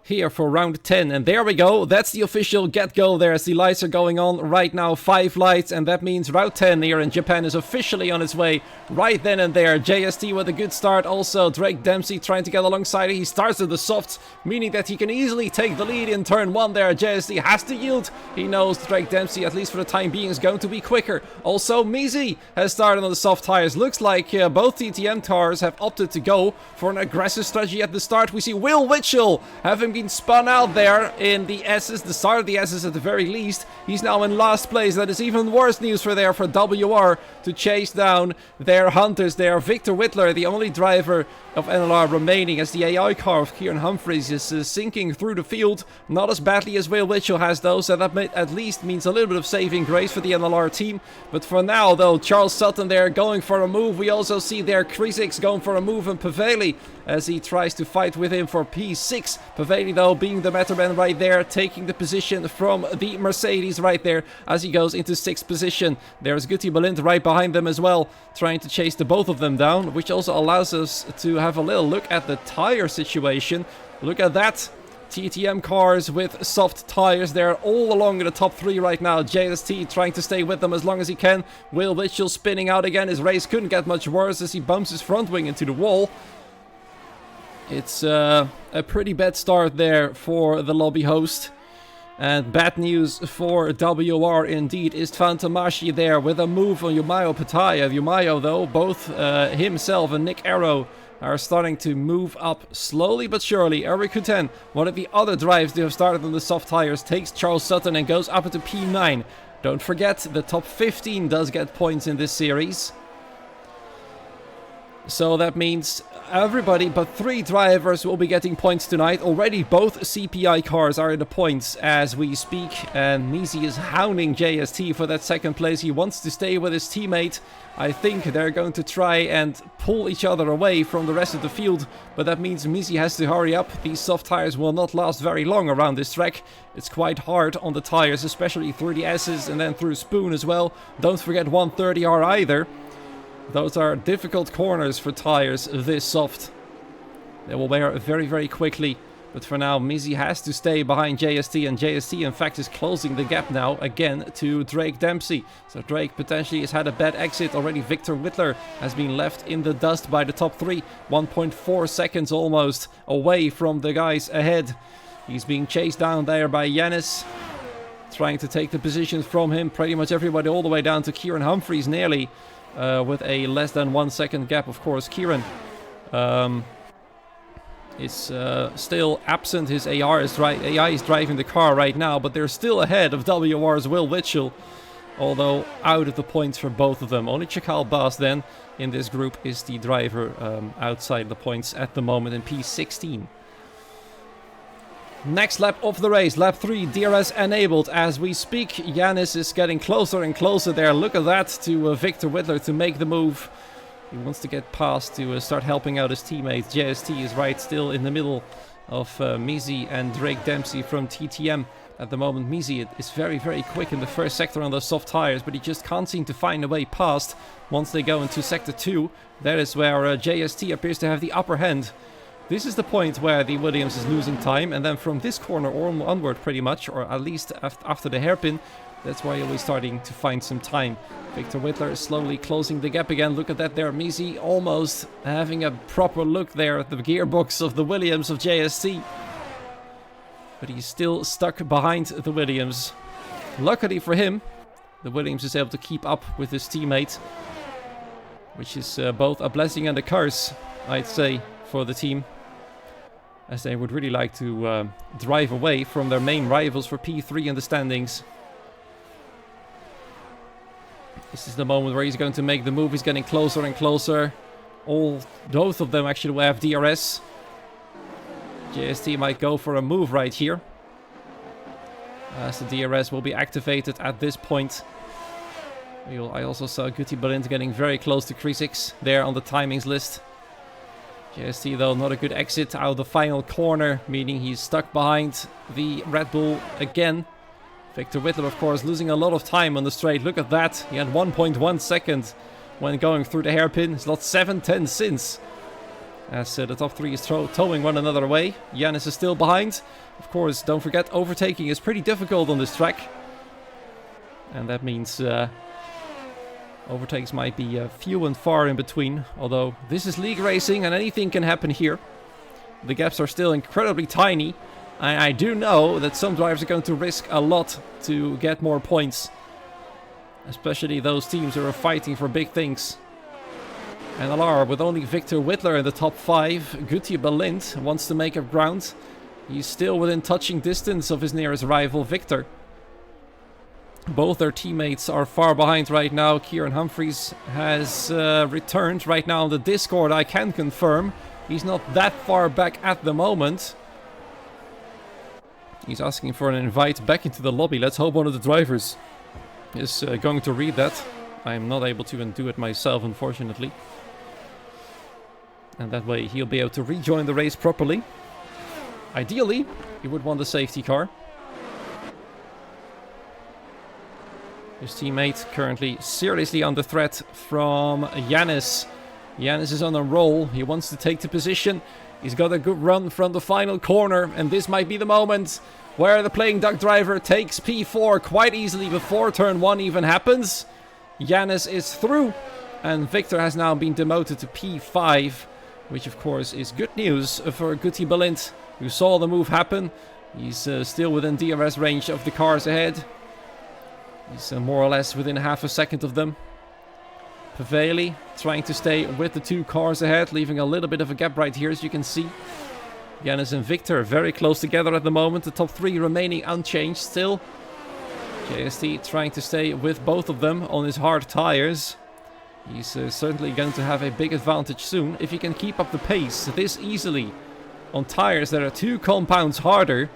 here for round 10. And there we go. That's the official get-go there as the lights are going on right now. 5 lights, and that means route 10 here in Japan is officially on its way right then and there. JST with a good start. Also, Drake Dempsey trying to get alongside it. He starts with the softs, meaning that he can easily take the lead in turn 1 there. JST has to yield. He knows Drake Dempsey, at least for the time being, is going to be quicker. Also, Mizi has started on the soft tires. Looks like both TTM cars have opted to go for an aggressive strategy at the start. We see Will Witchell having been spun out there in the S's, the start of the S's at the very least. He's now in last place. That is even worse news for WR to chase down their hunters there. Victor Whitler, the only driver of NLR remaining, as the AI car of Kieran Humphries is sinking through the field. Not as badly as Will Witchell has though, so that at least means a little bit of saving grace for the NLR team. But for now though, Charles Sutton there going for a move. We also see there Krisix going for a move, and Paveli as he tries to fight with him for P6. Paveli though being the better man right there, taking the position from the Mercedes right there as he goes into 6th position. There's Guti Balind right behind them as well, trying to chase the both of them down, which also allows us to have a little look at the tire situation. Look at that. TTM cars with soft tires. They're all along in the top 3 right now. JST trying to stay with them as long as he can. Will Mitchell spinning out again. His race couldn't get much worse as he bumps his front wing into the wall. It's a pretty bad start there for the lobby host. And bad news for WR indeed is Fantamashi there with a move on Yumayo Pataya. Yumayo though, both himself and Nick Arrow are starting to move up slowly but surely. Eric 10, one of the other drives to have started on the soft tires, takes Charles Sutton and goes up into P9. Don't forget, the top 15 does get points in this series. So that means everybody but 3 drivers will be getting points tonight. Already both CPI cars are in the points as we speak. And Misi is hounding JST for that second place. He wants to stay with his teammate. I think they're going to try and pull each other away from the rest of the field. But that means Misi has to hurry up. These soft tires will not last very long around this track. It's quite hard on the tires, especially through the S's and then through Spoon as well. Don't forget 130R either. Those are difficult corners for tires this soft. They will wear very, very quickly. But for now, Misi has to stay behind JST. And JST, in fact, is closing the gap now again to Drake Dempsey. So Drake potentially has had a bad exit already. Victor Whitler has been left in the dust by the top 3. 1.4 seconds almost away from the guys ahead. He's being chased down there by Yanis. Trying to take the positions from him. Pretty much everybody all the way down to Kieran Humphries nearly. With a less than 1 second gap, of course. Kieran is still absent. His AI is driving the car right now, but they're still ahead of WR's Will Mitchell, although out of the points for both of them. Only Chakal Bass then in this group is the driver outside the points at the moment in P16. Next lap of the race, lap 3, DRS enabled as we speak. Yanis is getting closer and closer there. Look at that to Victor Whitler to make the move. He wants to get past to start helping out his teammates. JST is right still in the middle of Misi and Drake Dempsey from TTM. At the moment, Misi is very, very quick in the first sector on those soft tires, but he just can't seem to find a way past. Once they go into sector 2, that is where JST appears to have the upper hand. This is the point where the Williams is losing time, and then from this corner onward pretty much, or at least after the hairpin, that's why he'll be starting to find some time. Victor Whitler is slowly closing the gap again. Look at that there, Misi almost having a proper look there at the gearbox of the Williams of JST. But he's still stuck behind the Williams. Luckily for him, the Williams is able to keep up with his teammate, which is both a blessing and a curse, I'd say, for the team, as they would really like to drive away from their main rivals for P3 in the standings. This is the moment where he's going to make the move. He's getting closer and closer. Both of them actually will have DRS. JST might go for a move right here, as the DRS will be activated at this point. I also saw Guti Balint getting very close to Kriesix there on the timings list. JST though, not a good exit out of the final corner, meaning he's stuck behind the Red Bull again. Victor Whitler, of course, losing a lot of time on the straight. Look at that. He had 1.1 seconds when going through the hairpin. He's lost 7/10 since. As the top 3 is towing one another away. Yanis is still behind. Of course, don't forget, overtaking is pretty difficult on this track. And that means overtakes might be few and far in between, although this is league racing and anything can happen here. The gaps are still incredibly tiny, and I do know that some drivers are going to risk a lot to get more points, especially those teams who are fighting for big things. And Alar, with only Victor Whitler in the top 5, Guti Balint wants to make up ground. He's still within touching distance of his nearest rival, Victor. Both their teammates are far behind right now. Kieran Humphries has returned right now on the Discord. I can confirm he's not that far back at the moment. He's asking for an invite back into the lobby. Let's hope one of the drivers is going to read that. I'm not able to do it myself, unfortunately. And that way he'll be able to rejoin the race properly. Ideally, he would want a safety car. His teammate currently seriously under threat from Yanis. Yanis is on a roll. He wants to take the position. He's got a good run from the final corner, and this might be the moment where the playing duck driver takes P4 quite easily before turn 1 even happens. Janus is through, and Victor has now been demoted to P5, which of course is good news for Guti Balint, who saw the move happen. He's still within DRS range of the cars ahead. He's more or less within half a second of them. Paveli trying to stay with the 2 cars ahead, leaving a little bit of a gap right here, as you can see. Janus and Victor very close together at the moment. The top 3 remaining unchanged still. JST trying to stay with both of them on his hard tires. He's certainly going to have a big advantage soon if he can keep up the pace this easily on tires that are 2 compounds harder.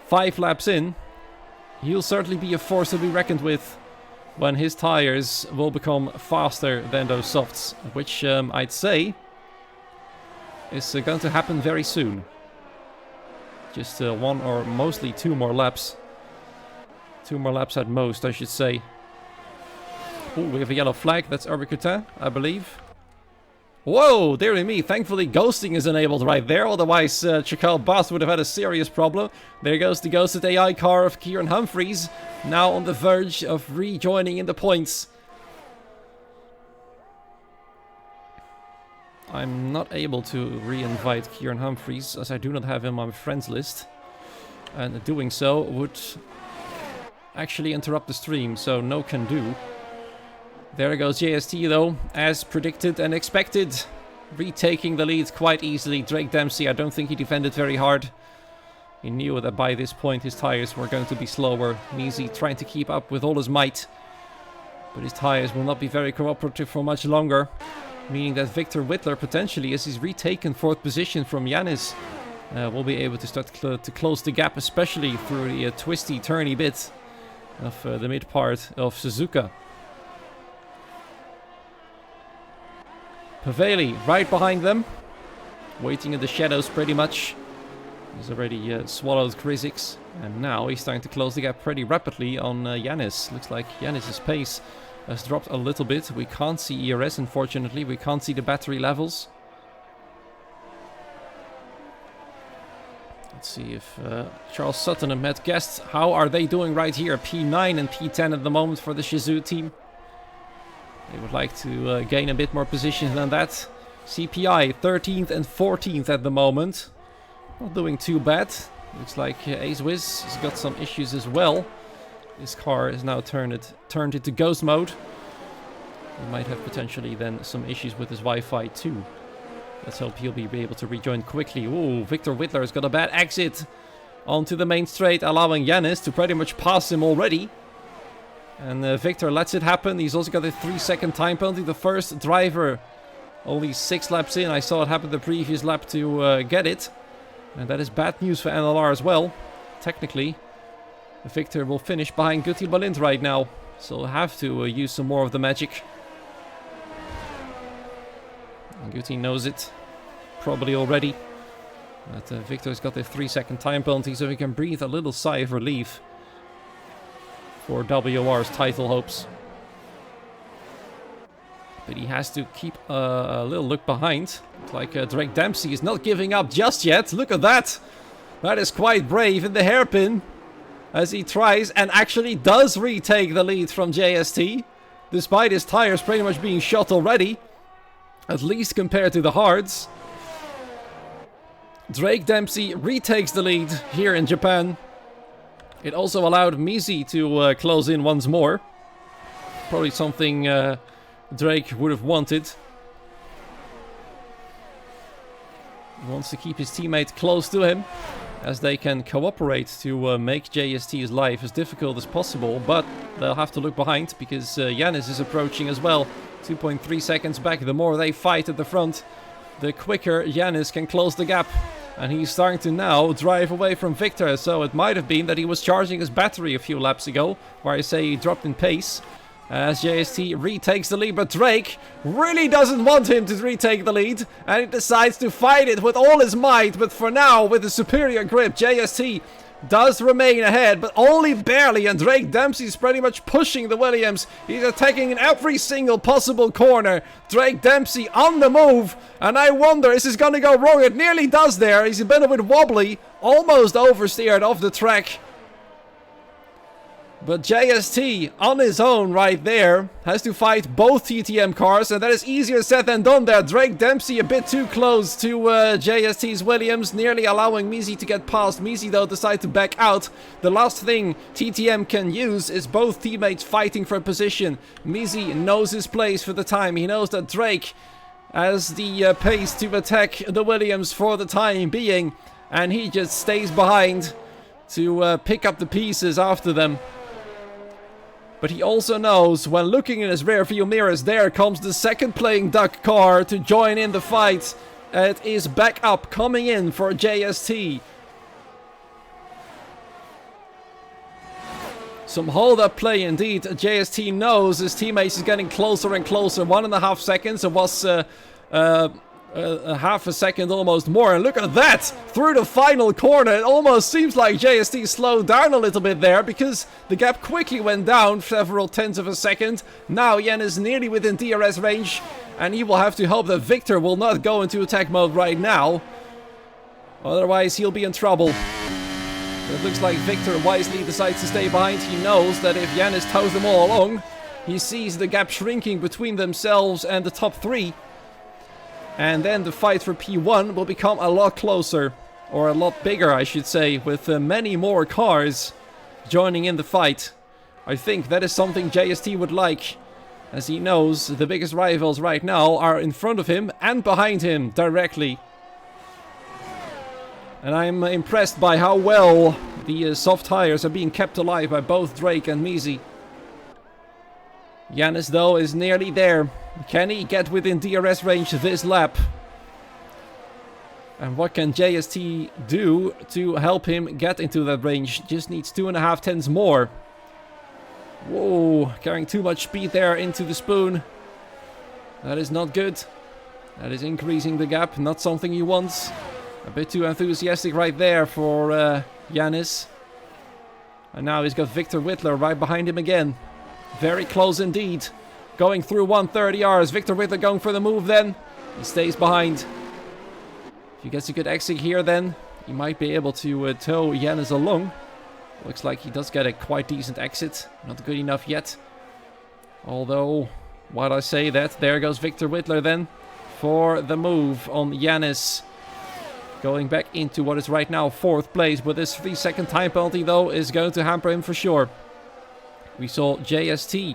5 laps in, he'll certainly be a force to be reckoned with when his tires will become faster than those softs, which I'd say is going to happen very soon. Just 1 or mostly 2 more laps. 2 more laps at most, I should say. Oh, we have a yellow flag. That's Ubiquitin, I believe. Whoa, dearie me. Thankfully, ghosting is enabled right there. Otherwise, Chakal Bast would have had a serious problem. There goes the ghosted AI car of Kieran Humphries. Now on the verge of rejoining in the points. I'm not able to re-invite Kieran Humphries, as I do not have him on my friends list. And doing so would actually interrupt the stream, so no can do. There goes JST though, as predicted and expected. Retaking the lead quite easily. Drake Dempsey, I don't think he defended very hard. He knew that by this point his tires were going to be slower. Measy trying to keep up with all his might. But his tires will not be very cooperative for much longer. Meaning that Victor Whittler potentially, as he's retaken 4th position from Janus, will be able to start to close the gap, especially through the twisty, turny bit of the mid part of Suzuka. Paveli right behind them, waiting in the shadows pretty much. He's already swallowed Krizix, and now he's starting to close the gap pretty rapidly on Janus. Looks like Janus' pace has dropped a little bit. We can't see ERS, unfortunately. We can't see the battery levels. Let's see if Charles Sutton and Matt Guest, how are they doing right here? P9 and P10 at the moment for the Shizou team. They would like to gain a bit more position than that. CPI 13th and 14th at the moment. Not doing too bad. Looks like AceWiz has got some issues as well. This car is now turned into ghost mode. He might have potentially then some issues with his Wi-Fi too. Let's hope he'll be able to rejoin quickly. Ooh, Victor Whittler has got a bad exit onto the main straight, allowing Janus to pretty much pass him already. And Victor lets it happen. He's also got a 3-second time penalty. The first driver only 6 laps in. I saw it happen the previous lap to get it. And that is bad news for NLR as well. Technically, Victor will finish behind Guti Balint right now. So he'll have to use some more of the magic. And Guti knows it. Probably already. But Victor's got a 3-second time penalty, so he can breathe a little sigh of relief for WR's title hopes. But he has to keep a little look behind. Looks like Drake Dempsey is not giving up just yet. Look at that. That is quite brave in the hairpin. As he tries and actually does retake the lead from JST. Despite his tires pretty much being shot already. At least compared to the hards. Drake Dempsey retakes the lead here in Japan. It also allowed Misi to close in once more. Probably something Drake would have wanted. He wants to keep his teammate close to him, as they can cooperate to make JST's life as difficult as possible. But they'll have to look behind, because Janus is approaching as well. 2.3 seconds back. The more they fight at the front, the quicker Janus can close the gap. And he's starting to now drive away from Victor. So it might have been that he was charging his battery a few laps ago, where I say he dropped in pace. As JST retakes the lead, but Drake really doesn't want him to retake the lead. And he decides to fight it with all his might. But for now, with a superior grip, JST does remain ahead, but only barely, and Drake Dempsey's pretty much pushing the Williams. He's attacking in every single possible corner. Drake Dempsey on the move, and I wonder, is this gonna go wrong? It nearly does there. He's a bit wobbly, almost oversteered off the track. But JST on his own right there has to fight both TTM cars, and that is easier said than done there. Drake Dempsey a bit too close to JST's Williams, nearly allowing Misi to get past. Misi though decides to back out. The last thing TTM can use is both teammates fighting for position. Misi knows his place for the time. He knows that Drake has the pace to attack the Williams for the time being, and he just stays behind to pick up the pieces after them. But he also knows, when looking in his rearview mirrors, there comes the second playing duck car to join in the fight. It is back up, coming in for JST. Some hold-up play indeed. JST knows his teammates is getting closer and closer. 1.5 seconds. It was a half a second, almost more. And look at that! Through the final corner, it almost seems like JST slowed down a little bit there, because the gap quickly went down several tenths of a second. Now Jan is nearly within DRS range, and he will have to hope that Victor will not go into attack mode right now. Otherwise, he'll be in trouble. It looks like Victor wisely decides to stay behind. He knows that if Janis tows them all along, he sees the gap shrinking between themselves and the top three. And then the fight for P1 will become a lot closer, or a lot bigger I should say, with many more cars joining in the fight. I think that is something JST would like, as he knows the biggest rivals right now are in front of him and behind him directly. And I'm impressed by how well the soft tires are being kept alive by both Drake and Misi. Janis though is nearly there. Can he get within DRS range this lap? And what can JST do to help him get into that range? Just needs 2.5 tenths more. Whoa, carrying too much speed there into the spoon. That is not good. That is increasing the gap, not something he wants. A bit too enthusiastic right there for Janis. And now he's got Victor Whittler right behind him again. Very close indeed. Going through 130 Rs. Victor Whittler going for the move then. He stays behind. If he gets a good exit here then, he might be able to tow Janis along. Looks like he does get a quite decent exit. Not good enough yet. Although, while I say that, there goes Victor Whittler then for the move on Janis. Going back into what is right now 4th place. But this 3-second time penalty though is going to hamper him for sure. We saw JST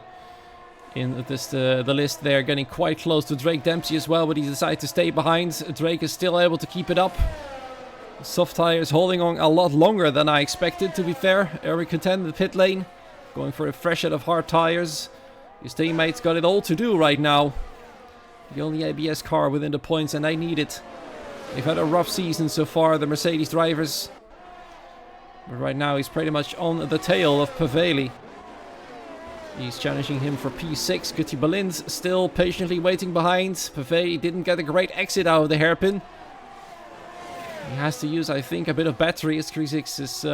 in this, the list there, getting quite close to Drake Dempsey as well, but he decided to stay behind. Drake is still able to keep it up. Soft tires holding on a lot longer than I expected, to be fair. Eric Content in the pit lane, going for a fresh set of hard tires. His teammates got it all to do right now. The only ABS car within the points, and they need it. They've had a rough season so far, the Mercedes drivers. But right now he's pretty much on the tail of Paveli. He's challenging him for P6. Guti Balins still patiently waiting behind. Paveli didn't get a great exit out of the hairpin. He has to use, I think, a bit of battery. His 36 is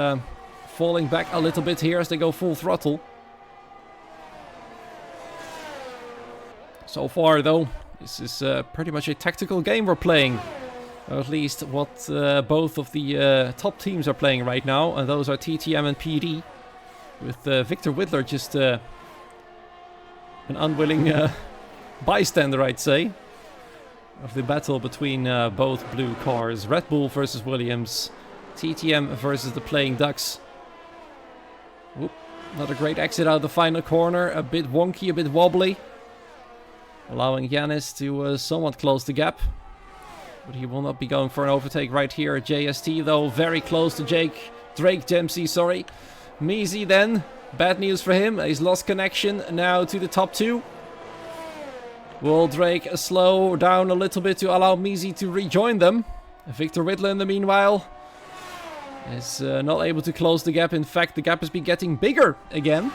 falling back a little bit here as they go full throttle. So far, though, this is pretty much a tactical game we're playing. Or at least what both of the top teams are playing right now. And those are TTM and PD. With Victor Whittler just an unwilling bystander, I'd say, of the battle between both blue cars. Red Bull versus Williams. TTM versus the Playing Ducks. Oop, not a great exit out of the final corner. A bit wonky, a bit wobbly. Allowing Janis to somewhat close the gap. But he will not be going for an overtake right here. JST, though, very close to Drake Dempsey, sorry. Misi then. Bad news for him. He's lost connection now to the top two. Will Drake slow down a little bit to allow Misi to rejoin them? Victor Whittler, in the meanwhile, is not able to close the gap. In fact, the gap has been getting bigger again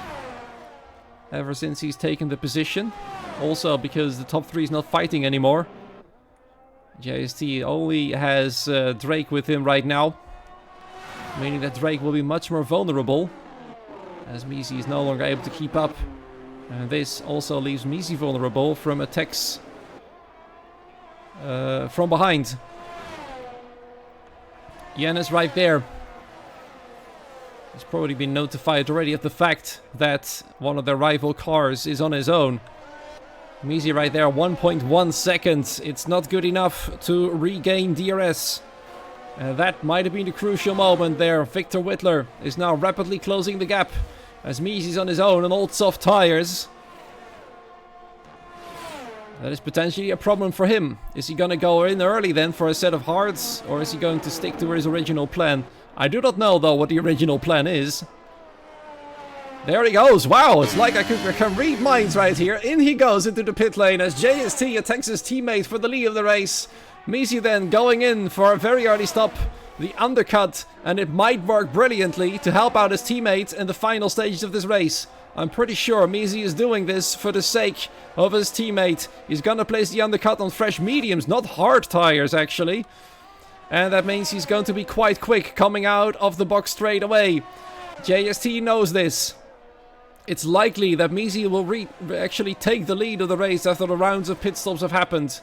ever since he's taken the position. Also because the top three is not fighting anymore. JST only has Drake with him right now. meaning that Drake will be much more vulnerable, as Misi is no longer able to keep up. And this also leaves Misi vulnerable from attacks from behind. Yen is right there. He's probably been notified already of the fact that one of their rival cars is on his own. Misi right there, 1.1 seconds. It's not good enough to regain DRS. That might have been the crucial moment there. Victor Whittler is now rapidly closing the gap as Misi's on his own on old soft tires. That is potentially a problem for him. Is he going to go in early then for a set of hards, or is he going to stick to his original plan? I do not know though what the original plan is. There he goes. Wow, it's like I can read minds right here. In he goes into the pit lane as JST attacks his teammate for the lead of the race. Misi then going in for a very early stop. The undercut, and it might work brilliantly to help out his teammate in the final stages of this race. I'm pretty sure Misi is doing this for the sake of his teammate. He's gonna place the undercut on fresh mediums, not hard tires actually. And that means he's going to be quite quick coming out of the box straight away. JST knows this. It's likely that Misi will actually take the lead of the race after the rounds of pit stops have happened.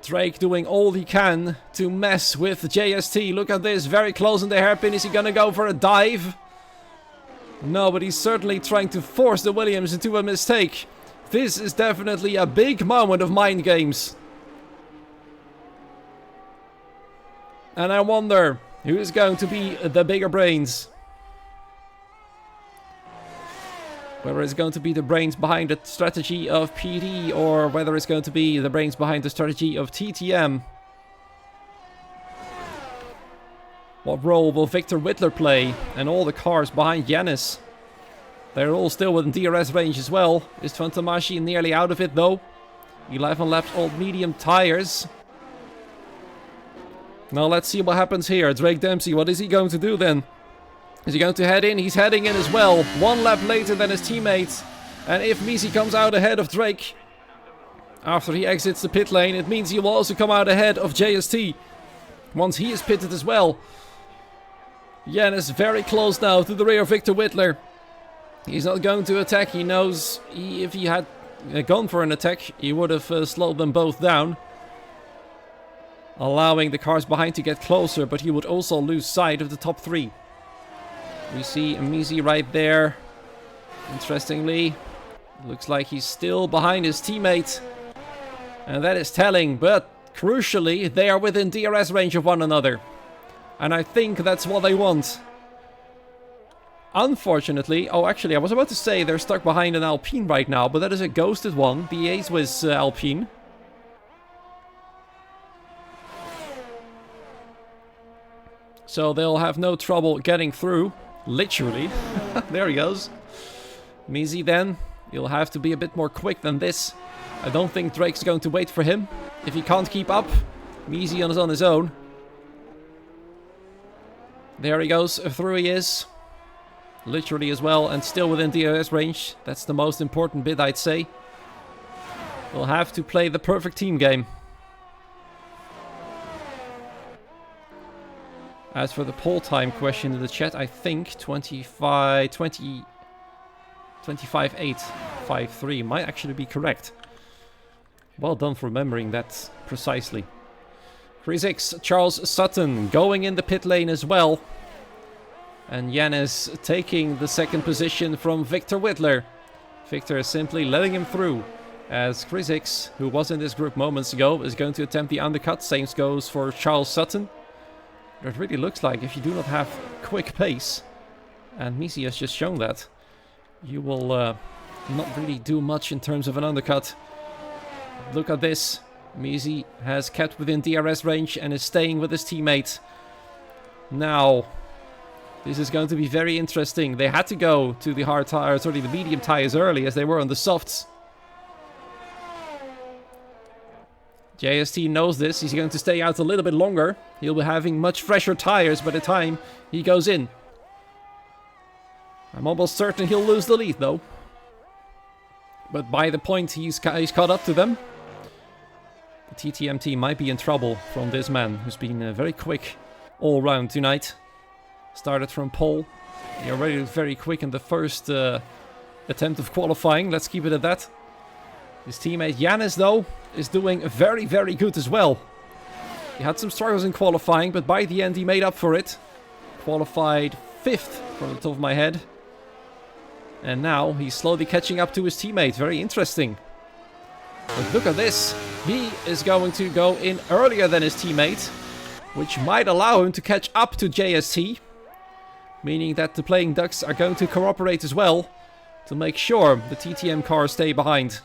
Drake doing all he can to mess with JST. Look at this, very close on the hairpin. Is he gonna go for a dive? No, but he's certainly trying to force the Williams into a mistake. This is definitely a big moment of mind games. And I wonder who is going to be the bigger brains. Whether it's going to be the brains behind the strategy of PD or whether it's going to be the brains behind the strategy of TTM. What role will Victor Whittler play? And all the cars behind Yanis. They're all still within DRS range as well. Is Fantamashi nearly out of it though? 11 laps old medium tires. Now let's see what happens here. Drake Dempsey, what is he going to do then? Is he going to head in? He's heading in as well. 1 lap later than his teammates. And if Misi comes out ahead of Drake after he exits the pit lane, it means he will also come out ahead of JST once he is pitted as well. Yen is very close now to the rear of Victor Whittler. He's not going to attack. He knows if he had gone for an attack, he would have slowed them both down, allowing the cars behind to get closer, but he would also lose sight of the top 3. We see Misi right there. Interestingly, looks like he's still behind his teammate. And that is telling, but crucially, they are within DRS range of one another. And I think that's what they want. Unfortunately, oh actually I was about to say they're stuck behind an Alpine right now, but that is a ghosted one. The Ace was Alpine. So they'll have no trouble getting through. Literally. There he goes. Misi then. He'll have to be a bit more quick than this. I don't think Drake's going to wait for him. If he can't keep up, Misi is on his own. There he goes. Through he is. Literally as well, and still within DRS range. That's the most important bit, I'd say. We'll have to play the perfect team game. As for the poll time question in the chat, I think 25.853 might actually be correct. Well done for remembering that precisely. Chris X, Charles Sutton going in the pit lane as well. And Yanis taking the second position from Victor Whittler. Victor is simply letting him through. As Chris X, who was in this group moments ago, is going to attempt the undercut. Same goes for Charles Sutton. It really looks like if you do not have quick pace, and Misi has just shown that, you will not really do much in terms of an undercut. Look at this. Misi has kept within DRS range and is staying with his teammate. Now, this is going to be very interesting. They had to go to the hard tires, or the medium tires early, as they were on the softs. JST knows this. He's going to stay out a little bit longer. He'll be having much fresher tires by the time he goes in. I'm almost certain he'll lose the lead though. But by the point he's caught up to them. The TTM team might be in trouble from this man, who's been very quick all round tonight. Started from pole. He already was very quick in the first attempt of qualifying. Let's keep it at that. His teammate Yannis, though, is doing very, very good as well. He had some struggles in qualifying, but by the end he made up for it. Qualified 5th from the top of my head. And now he's slowly catching up to his teammate. Very interesting. But look at this. He is going to go in earlier than his teammate, which might allow him to catch up to JST. Meaning that the playing ducks are going to cooperate as well to make sure the TTM cars stay behind.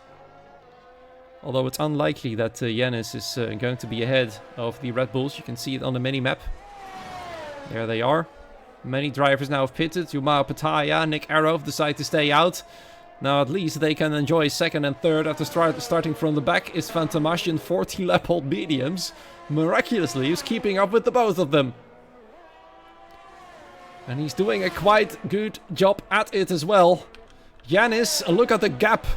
Although it's unlikely that Yannis is going to be ahead of the Red Bulls. You can see it on the mini-map. There they are. Many drivers now have pitted. Yumao Pataya, Nick Arrow decide to stay out. Now at least they can enjoy second and third after starting from the back. Is Fantomasian 14 lap old mediums. Miraculously, he's keeping up with the both of them. And he's doing a quite good job at it as well. Yannis, look at the gap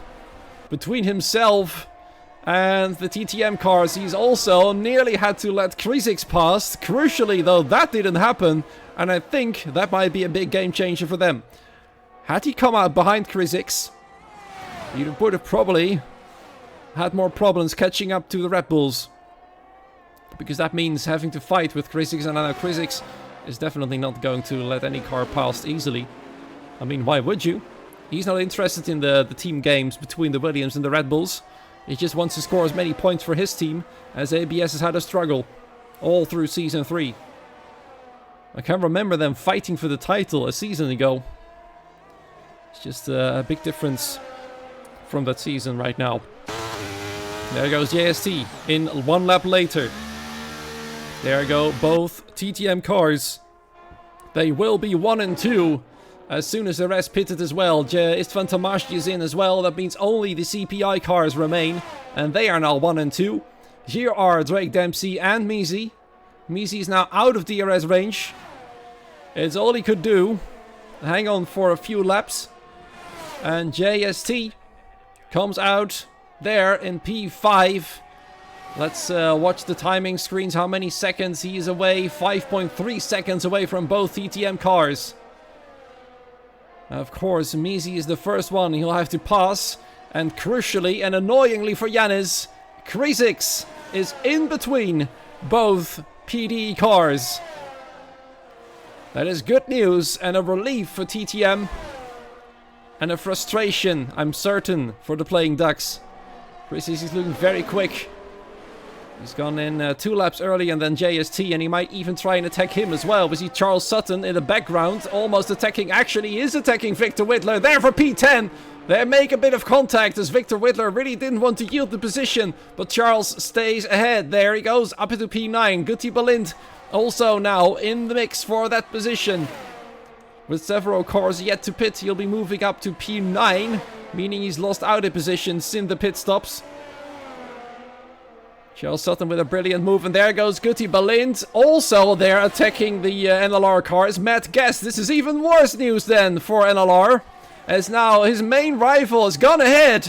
between himself and the TTM cars. He's also nearly had to let Krisiks pass. Crucially, though, that didn't happen. And I think that might be a big game changer for them. Had he come out behind Krisiks, he would have probably had more problems catching up to the Red Bulls. Because that means having to fight with Krisiks. And I know Krisiks is definitely not going to let any car pass easily. I mean, why would you? He's not interested in the team games between the Williams and the Red Bulls. He just wants to score as many points for his team, as ABS has had a struggle all through Season 3. I can remember them fighting for the title a season ago. It's just a big difference from that season right now. There goes JST in one lap later. There go both TTM cars. They will be 1 and 2 as soon as the rest pitted as well. Istvan Tomashi is in as well. That means only the CPI cars remain. And they are now 1 and 2. Here are Drake Dempsey and Mizi. Mizi is now out of DRS range. It's all he could do. Hang on for a few laps. And JST comes out there in P5. Let's watch the timing screens. How many seconds he is away? 5.3 seconds away from both TTM cars. Of course, Mizi is the first one he'll have to pass. And crucially and annoyingly for Yannis, Krisiks is in between both PD cars. That is good news and a relief for TTM. And a frustration, I'm certain, for the playing ducks. Krisiks is looking very quick. He's gone in 2 laps early and then JST, and he might even try and attack him as well. We see Charles Sutton in the background, almost attacking. Actually, he is attacking Victor Whittler. There for P10. They make a bit of contact as Victor Whittler really didn't want to yield the position. But Charles stays ahead. There he goes, up into P9. Guti Balint also now in the mix for that position. With several cars yet to pit, he'll be moving up to P9, meaning he's lost out a position since the pit stops. Charles Sutton with a brilliant move, and there goes Guti Balint. Also there attacking the NLR cars. Matt Guest, this is even worse news then for NLR, as now his main rival has gone ahead.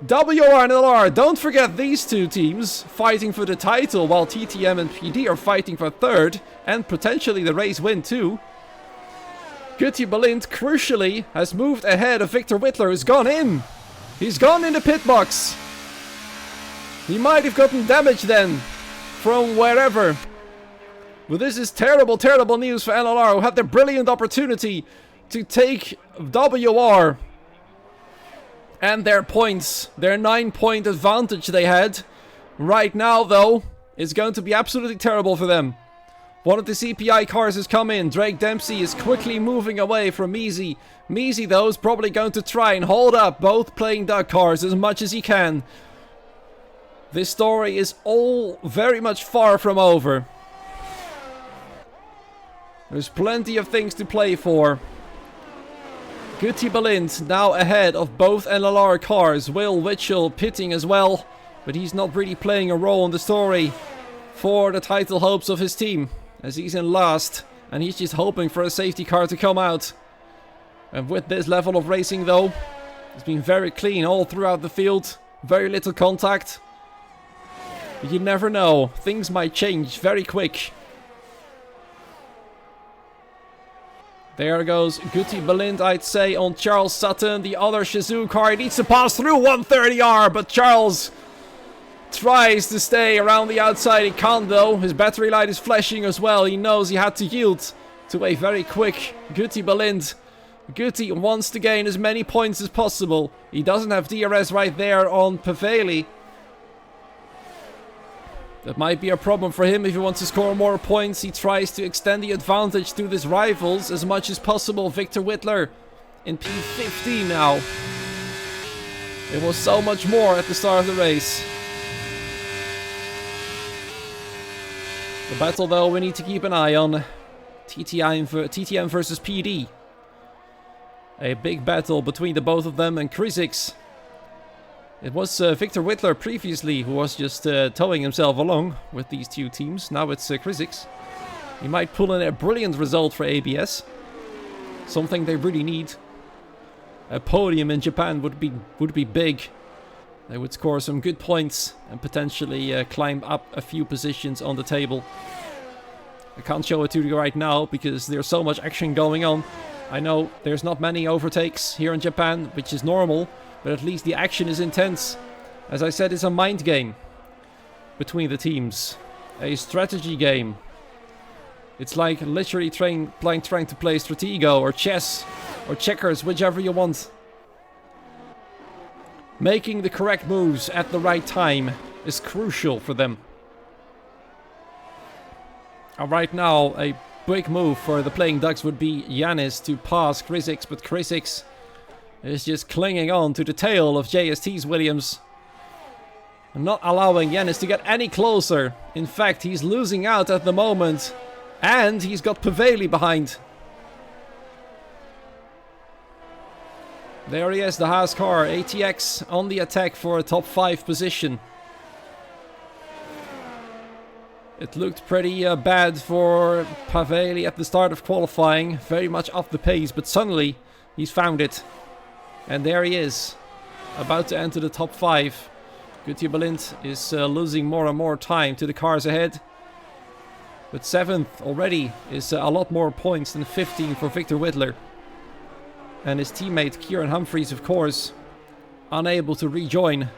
WR and NLR, don't forget these two teams fighting for the title, while TTM and PD are fighting for third, and potentially the race win too. Guti Balint, crucially, has moved ahead of Victor Whittler, who's gone in. He's gone in the pit box. He might have gotten damage then, from wherever. But this is terrible, terrible news for NLR, who had the brilliant opportunity to take WR and their points, their 9-point advantage they had. Right now, though, it's going to be absolutely terrible for them. One of the CPI cars has come in. Drake Dempsey is quickly moving away from Mizi. Mizi, though, is probably going to try and hold up both playing duck cars as much as he can. This story is all very much far from over. There's plenty of things to play for. Guti Balint now ahead of both NLR cars. Will Witchell pitting as well, but he's not really playing a role in the story for the title hopes of his team, as he's in last and he's just hoping for a safety car to come out. And with this level of racing, though, it's been very clean all throughout the field. Very little contact. You never know. Things might change very quick. There goes Guti Balind, I'd say, on Charles Sutton. The other Shizou car needs to pass through 130R, but Charles tries to stay around the outside. He can't though. His battery light is flashing as well. He knows he had to yield to a very quick Guti Balind. Guti wants to gain as many points as possible. He doesn't have DRS right there on Paveli. That might be a problem for him if he wants to score more points. He tries to extend the advantage to his rivals as much as possible. Victor Whittler in P15 now. It was so much more at the start of the race. The battle though we need to keep an eye on. TTM versus PD. A big battle between the both of them and Krizix. It was Victor Whittler previously who was just towing himself along with these two teams. Now it's Krizix. He might pull in a brilliant result for ABS. Something they really need. A podium in Japan would be big. They would score some good points and potentially climb up a few positions on the table. I can't show it to you right now because there's so much action going on. I know there's not many overtakes here in Japan, which is normal. But at least the action is intense. As I said, it's a mind game between the teams. A strategy game. It's like literally trying to play Stratego or chess or checkers, whichever you want. Making the correct moves at the right time is crucial for them. Right now, a big move for the Playing Ducks would be Yanis to pass Krizix, but Krizix is just clinging on to the tail of JST's Williams. Not allowing Yanis to get any closer. In fact, he's losing out at the moment. And he's got Paveli behind. There he is, the Haas car. ATX on the attack for a top 5 position. It looked pretty bad for Paveli at the start of qualifying. Very much off the pace, but suddenly he's found it. And there he is, about to enter the top 5. Guti Balind is losing more and more time to the cars ahead. But 7th already is a lot more points than 15 for Victor Whittler. And his teammate Kieran Humphries, of course, unable to rejoin.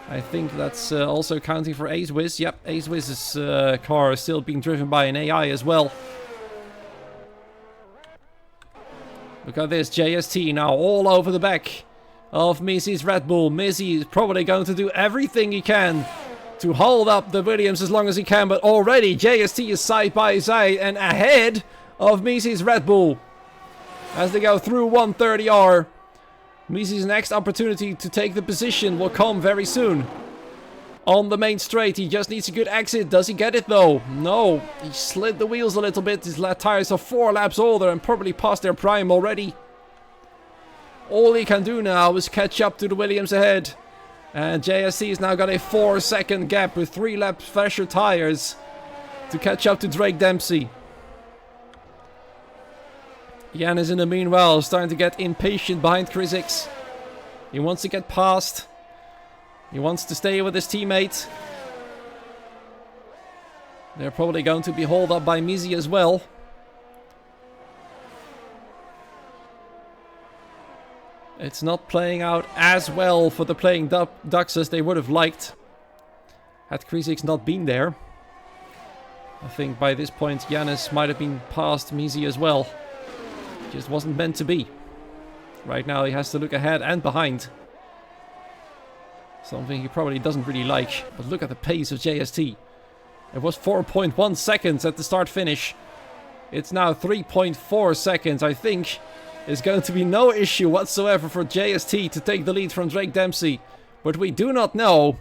I think that's also counting for AceWiz. Yep, AceWiz's car is still being driven by an AI as well. Look at this, JST now all over the back of Misi's Red Bull. Misi is probably going to do everything he can to hold up the Williams as long as he can, but already JST is side by side and ahead of Misi's Red Bull. As they go through 130R, Misi's next opportunity to take the position will come very soon. On the main straight, he just needs a good exit. Does he get it though? No, he slid the wheels a little bit. His tires are 4 laps older and probably past their prime already. All he can do now is catch up to the Williams ahead. And JSC has now got a 4-second gap with 3 laps fresher tires to catch up to Drake Dempsey. Jan is in the meanwhile starting to get impatient behind Krizix. He wants to get past. He wants to stay with his teammate. They're probably going to be hauled up by Misi as well. It's not playing out as well for the Playing Ducks as they would have liked. Had Krizix not been there. I think by this point Yanis might have been past Misi as well. Just wasn't meant to be. Right now he has to look ahead and behind. Something he probably doesn't really like. But look at the pace of JST. It was 4.1 seconds at the start finish. It's now 3.4 seconds. I think is going to be no issue whatsoever for JST to take the lead from Drake Dempsey. But we do not know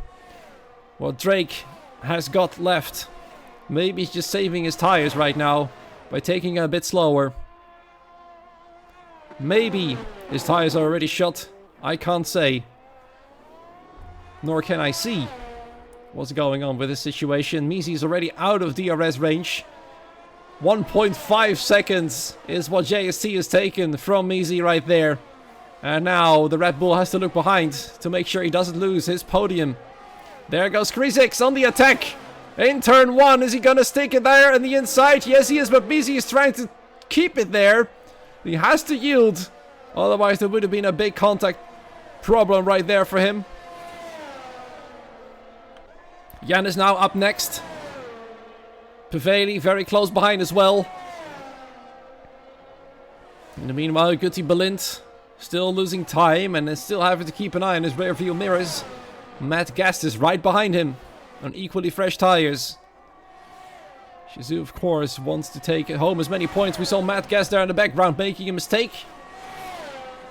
what Drake has got left. Maybe he's just saving his tires right now by taking it a bit slower. Maybe his tires are already shot. I can't say. Nor can I see what's going on with this situation. Misi's already out of DRS range. 1.5 seconds is what JST has taken from Misi right there. And now the Red Bull has to look behind to make sure he doesn't lose his podium. There goes Krizix on the attack. In turn 1, is he gonna stick it there on the inside? Yes, he is, but Misi is trying to keep it there. He has to yield. Otherwise, there would have been a big contact problem right there for him. Jan is now up next. Paveli very close behind as well. In the meanwhile, Guti Balint still losing time and is still having to keep an eye on his rear view mirrors. Matt Gast is right behind him on equally fresh tires. Shizou, of course, wants to take home as many points. We saw Matt Gast there in the background making a mistake.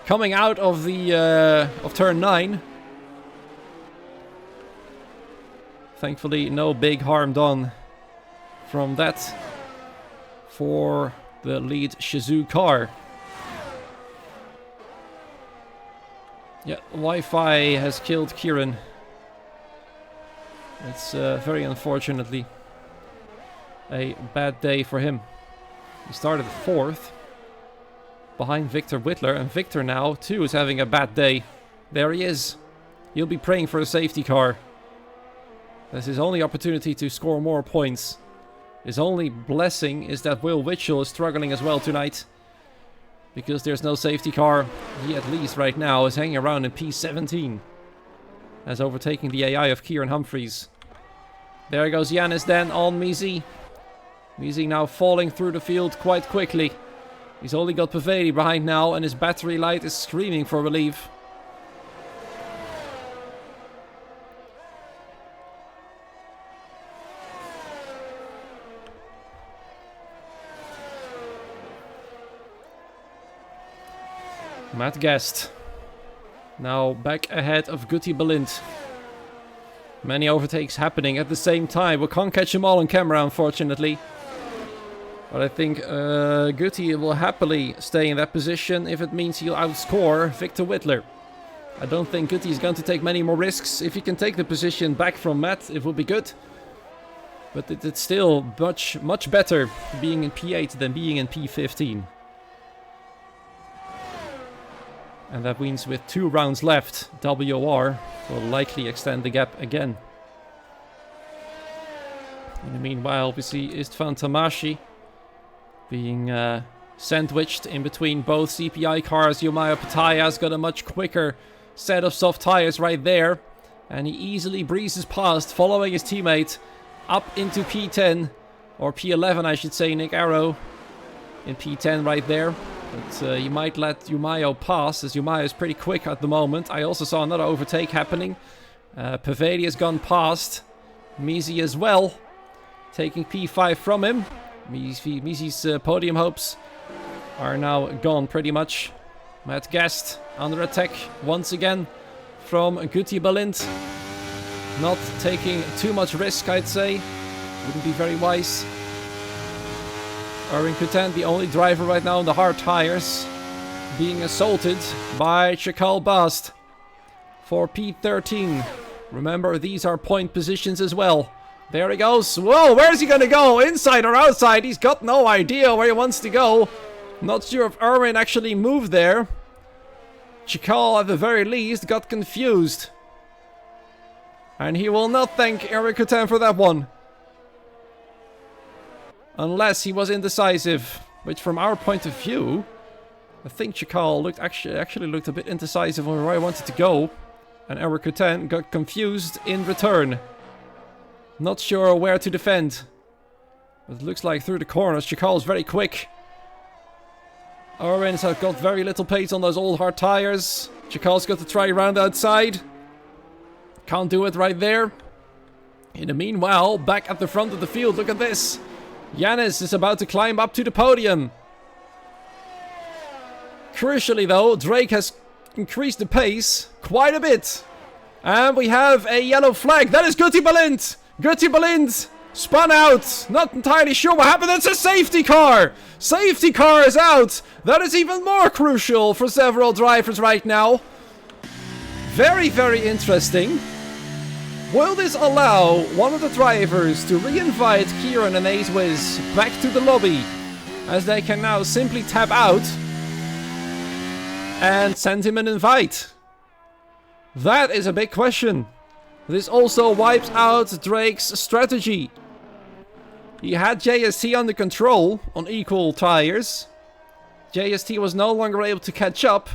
Coming out of the of turn 9. Thankfully, no big harm done from that for the lead Shizou car. Yeah, Wi-Fi has killed Kieran. It's very unfortunately a bad day for him. He started 4th behind Victor Whitler, and Victor now too is having a bad day. There he is. He'll be praying for a safety car. That's his only opportunity to score more points. His only blessing is that Will Witchell is struggling as well tonight. Because there's no safety car. He at least right now is hanging around in P17. As overtaking the AI of Kieran Humphreys. There goes Yanis then on Misi. Misi now falling through the field quite quickly. He's only got Paveli behind now and his battery light is screaming for relief. Matt Guest. Now back ahead of Guti Balint. Many overtakes happening at the same time. We can't catch them all on camera, unfortunately. But I think Guti will happily stay in that position if it means he'll outscore Victor Whitler. I don't think Guti is going to take many more risks. If he can take the position back from Matt, it will be good. But it's still much better being in P8 than being in P15. And that means with 2 rounds left, WR will likely extend the gap again. In the meanwhile, we see Istvan Tamashi being sandwiched in between both CPI cars. Yomaya Pataya's got a much quicker set of soft tires right there. And he easily breezes past, following his teammate up into P10. Or P11, I should say, Nick Arrow in P10 right there. But you might let Yumayo pass, as Yumayo is pretty quick at the moment. I also saw another overtake happening. Paveli has gone past. Misi as well, taking P5 from him. Misi's podium hopes are now gone pretty much. Matt Guest under attack once again from Guti Balint. Not taking too much risk, I'd say. Wouldn't be very wise. Erwin Kutan, the only driver right now on the hard tires, being assaulted by Chakal Bast for P13. Remember, these are point positions as well. There he goes. Whoa, where's he gonna go? Inside or outside? He's got no idea where he wants to go. Not sure if Erwin actually moved there. Chakal, at the very least, got confused. And he will not thank Erwin Kutan for that one. Unless he was indecisive, which from our point of view, I think Chakal looked actually looked a bit indecisive on where I wanted to go, and Eric Kutan got confused in return. Not sure where to defend, but it looks like through the corners. Chakal is very quick. Oren's have got very little pace on those old hard tires. Chakal's got to try around outside. Can't do it right there. In the meanwhile, back at the front of the field, look at this. Yanis is about to climb up to the podium. Crucially though, Drake has increased the pace quite a bit. And we have a yellow flag. That is Guti Balint. Guti Balint spun out. Not entirely sure what happened. It's a safety car. Safety car is out. That is even more crucial for several drivers right now. Very, very interesting. Will this allow one of the drivers to re-invite Kieran and Acewiz back to the lobby, as they can now simply tap out and send him an invite? That is a big question. This also wipes out Drake's strategy. He had JST under control on equal tires. JST was no longer able to catch up.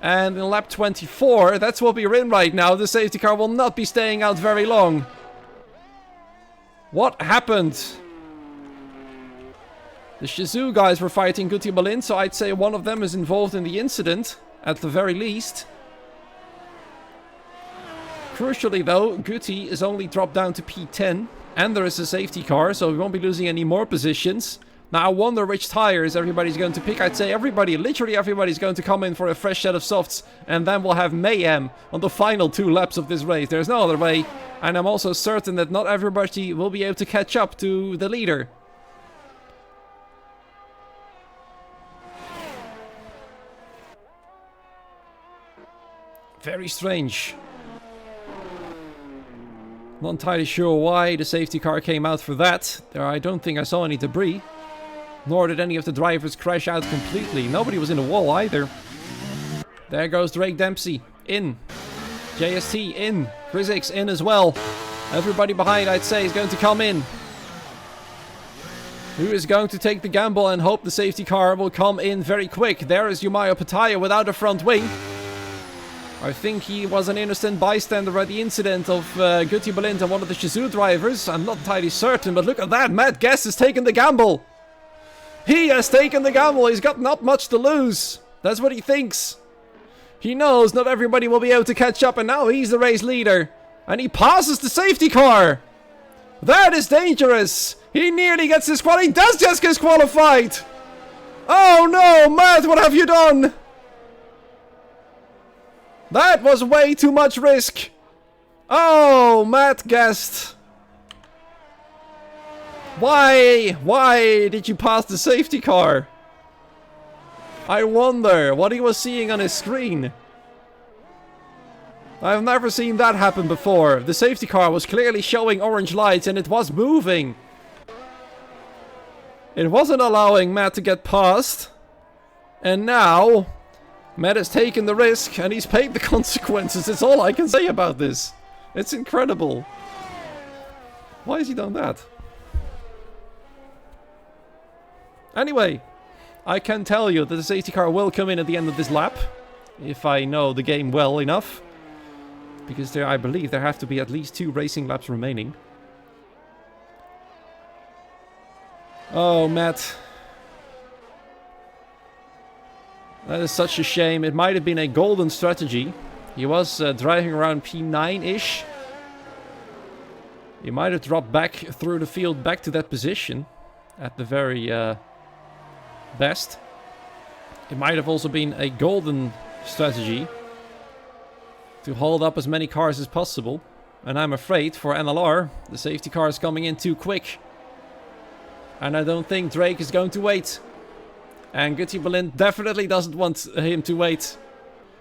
And in lap 24, that's what we're in right now. The safety car will not be staying out very long. What happened? The Shizou guys were fighting Guti Balin, so I'd say one of them is involved in the incident, at the very least. Crucially though, Guti is only dropped down to P10, and there is a safety car, so we won't be losing any more positions. Now I wonder which tires everybody's going to pick. I'd say everybody, literally everybody's going to come in for a fresh set of softs, and then we'll have mayhem on the final 2 laps of this race. There's no other way, and I'm also certain that not everybody will be able to catch up to the leader. Very strange. Not entirely sure why the safety car came out for that. I don't think I saw any debris. Nor did any of the drivers crash out completely. Nobody was in the wall either. There goes Drake Dempsey. In. JST in. Chris in as well. Everybody behind, I'd say, is going to come in. Who is going to take the gamble and hope the safety car will come in very quick? There is Yumayo Pataya without a front wing. I think he was an innocent bystander at the incident of Guti Balint and one of the Shizou drivers. I'm not entirely certain, but look at that. Matt Guest has taken the gamble. He has taken the gamble. He's got not much to lose. That's what he thinks. He knows not everybody will be able to catch up, and now he's the race leader. And he passes the safety car. That is dangerous. He nearly gets disqualified. He does just get disqualified. Oh no, Matt, what have you done? That was way too much risk. Oh, Matt Guest. Why did you pass the safety car? I wonder what he was seeing on his screen. I've never seen that happen before. The safety car was clearly showing orange lights and it was moving. It wasn't allowing Matt to get past. And now Matt has taken the risk and he's paid the consequences. It's all I can say about this. It's incredible. Why has he done that? Anyway, I can tell you that the safety car will come in at the end of this lap. If I know the game well enough. Because I believe there have to be at least 2 racing laps remaining. Oh, Matt. That is such a shame. It might have been a golden strategy. He was driving around P9-ish. He might have dropped back through the field back to that position. At the very best. It might have also been a golden strategy. To hold up as many cars as possible. And I'm afraid for NLR, the safety car is coming in too quick. And I don't think Drake is going to wait. And Guti Balint definitely doesn't want him to wait.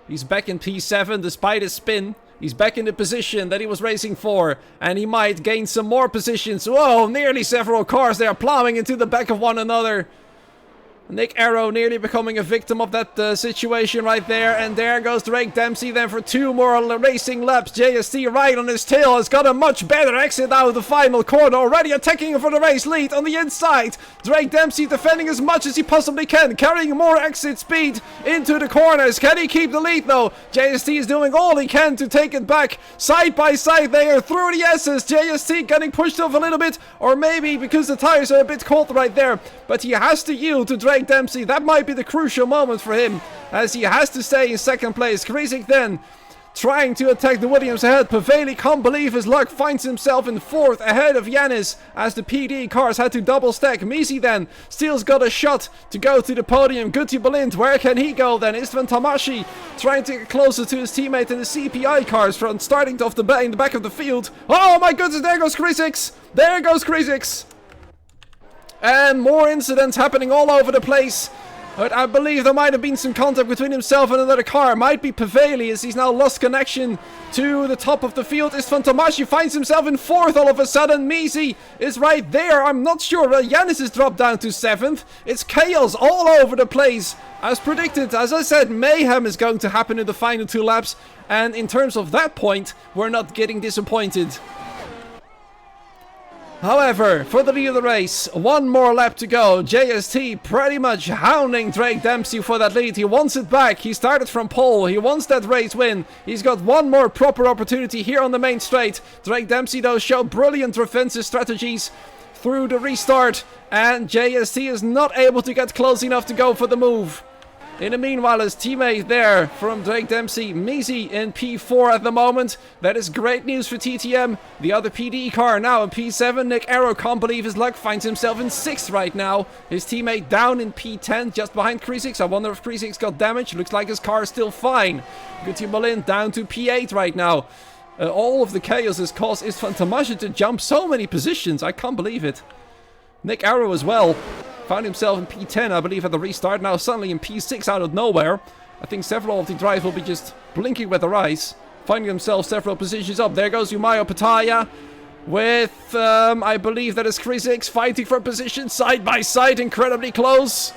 He's back in P7 despite his spin. He's back in the position that he was racing for. And he might gain some more positions. Whoa, nearly several cars. They are plowing into the back of one another. Nick Arrow nearly becoming a victim of that situation right there. And there goes Drake Dempsey then for 2 more racing laps. JST right on his tail has got a much better exit out of the final corner. Already attacking for the race lead on the inside. Drake Dempsey defending as much as he possibly can. Carrying more exit speed into the corners. Can he keep the lead though? JST is doing all he can to take it back. Side by side they are through the S's. JST getting pushed off a little bit. Or maybe because the tires are a bit cold right there. But he has to yield to Drake Dempsey. That might be the crucial moment for him, as he has to stay in second place. Krisic then trying to attack the Williams ahead. Paveli can't believe his luck, finds himself in 4th ahead of Yanis as the PD cars had to double stack. Misi then still's got a shot to go to the podium. Guti Balint, where can he go then? Istvan Tamashi trying to get closer to his teammate in the CPI cars from starting off in the back of the field. Oh my goodness, there goes Krisic. There goes Krisic. And more incidents happening all over the place. But I believe there might have been some contact between himself and another car. Might be Paveli as he's now lost connection to the top of the field. Istvan Tomashi finds himself in 4th all of a sudden. Misi is right there. I'm not sure. Yanis has dropped down to 7th. It's chaos all over the place. As predicted, as I said, mayhem is going to happen in the final 2 laps. And in terms of that point, we're not getting disappointed. However, for the lead of the race, 1 more lap to go. JST pretty much hounding Drake Dempsey for that lead. He wants it back. He started from pole. He wants that race win. He's got 1 more proper opportunity here on the main straight. Drake Dempsey, though, showed brilliant defensive strategies through the restart. And JST is not able to get close enough to go for the move. In the meanwhile, his teammate there from Drake Dempsey, Misi in P4 at the moment. That is great news for TTM. The other PD car now in P7. Nick Arrow can't believe his luck, finds himself in 6th right now. His teammate down in P10, just behind Kriesix. I wonder if Kriesix got damaged. Looks like his car is still fine. Guti Berlin down to P8 right now. All of the chaos has caused Istvan Tomashi to jump so many positions. I can't believe it. Nick Arrow as well. Found himself in P10, I believe, at the restart. Now suddenly in P6 out of nowhere. I think several of the drivers will be just blinking with their eyes. Finding themselves several positions up. There goes Yumayo Pataya. With, I believe that is Kriesix fighting for position side by side. Incredibly close.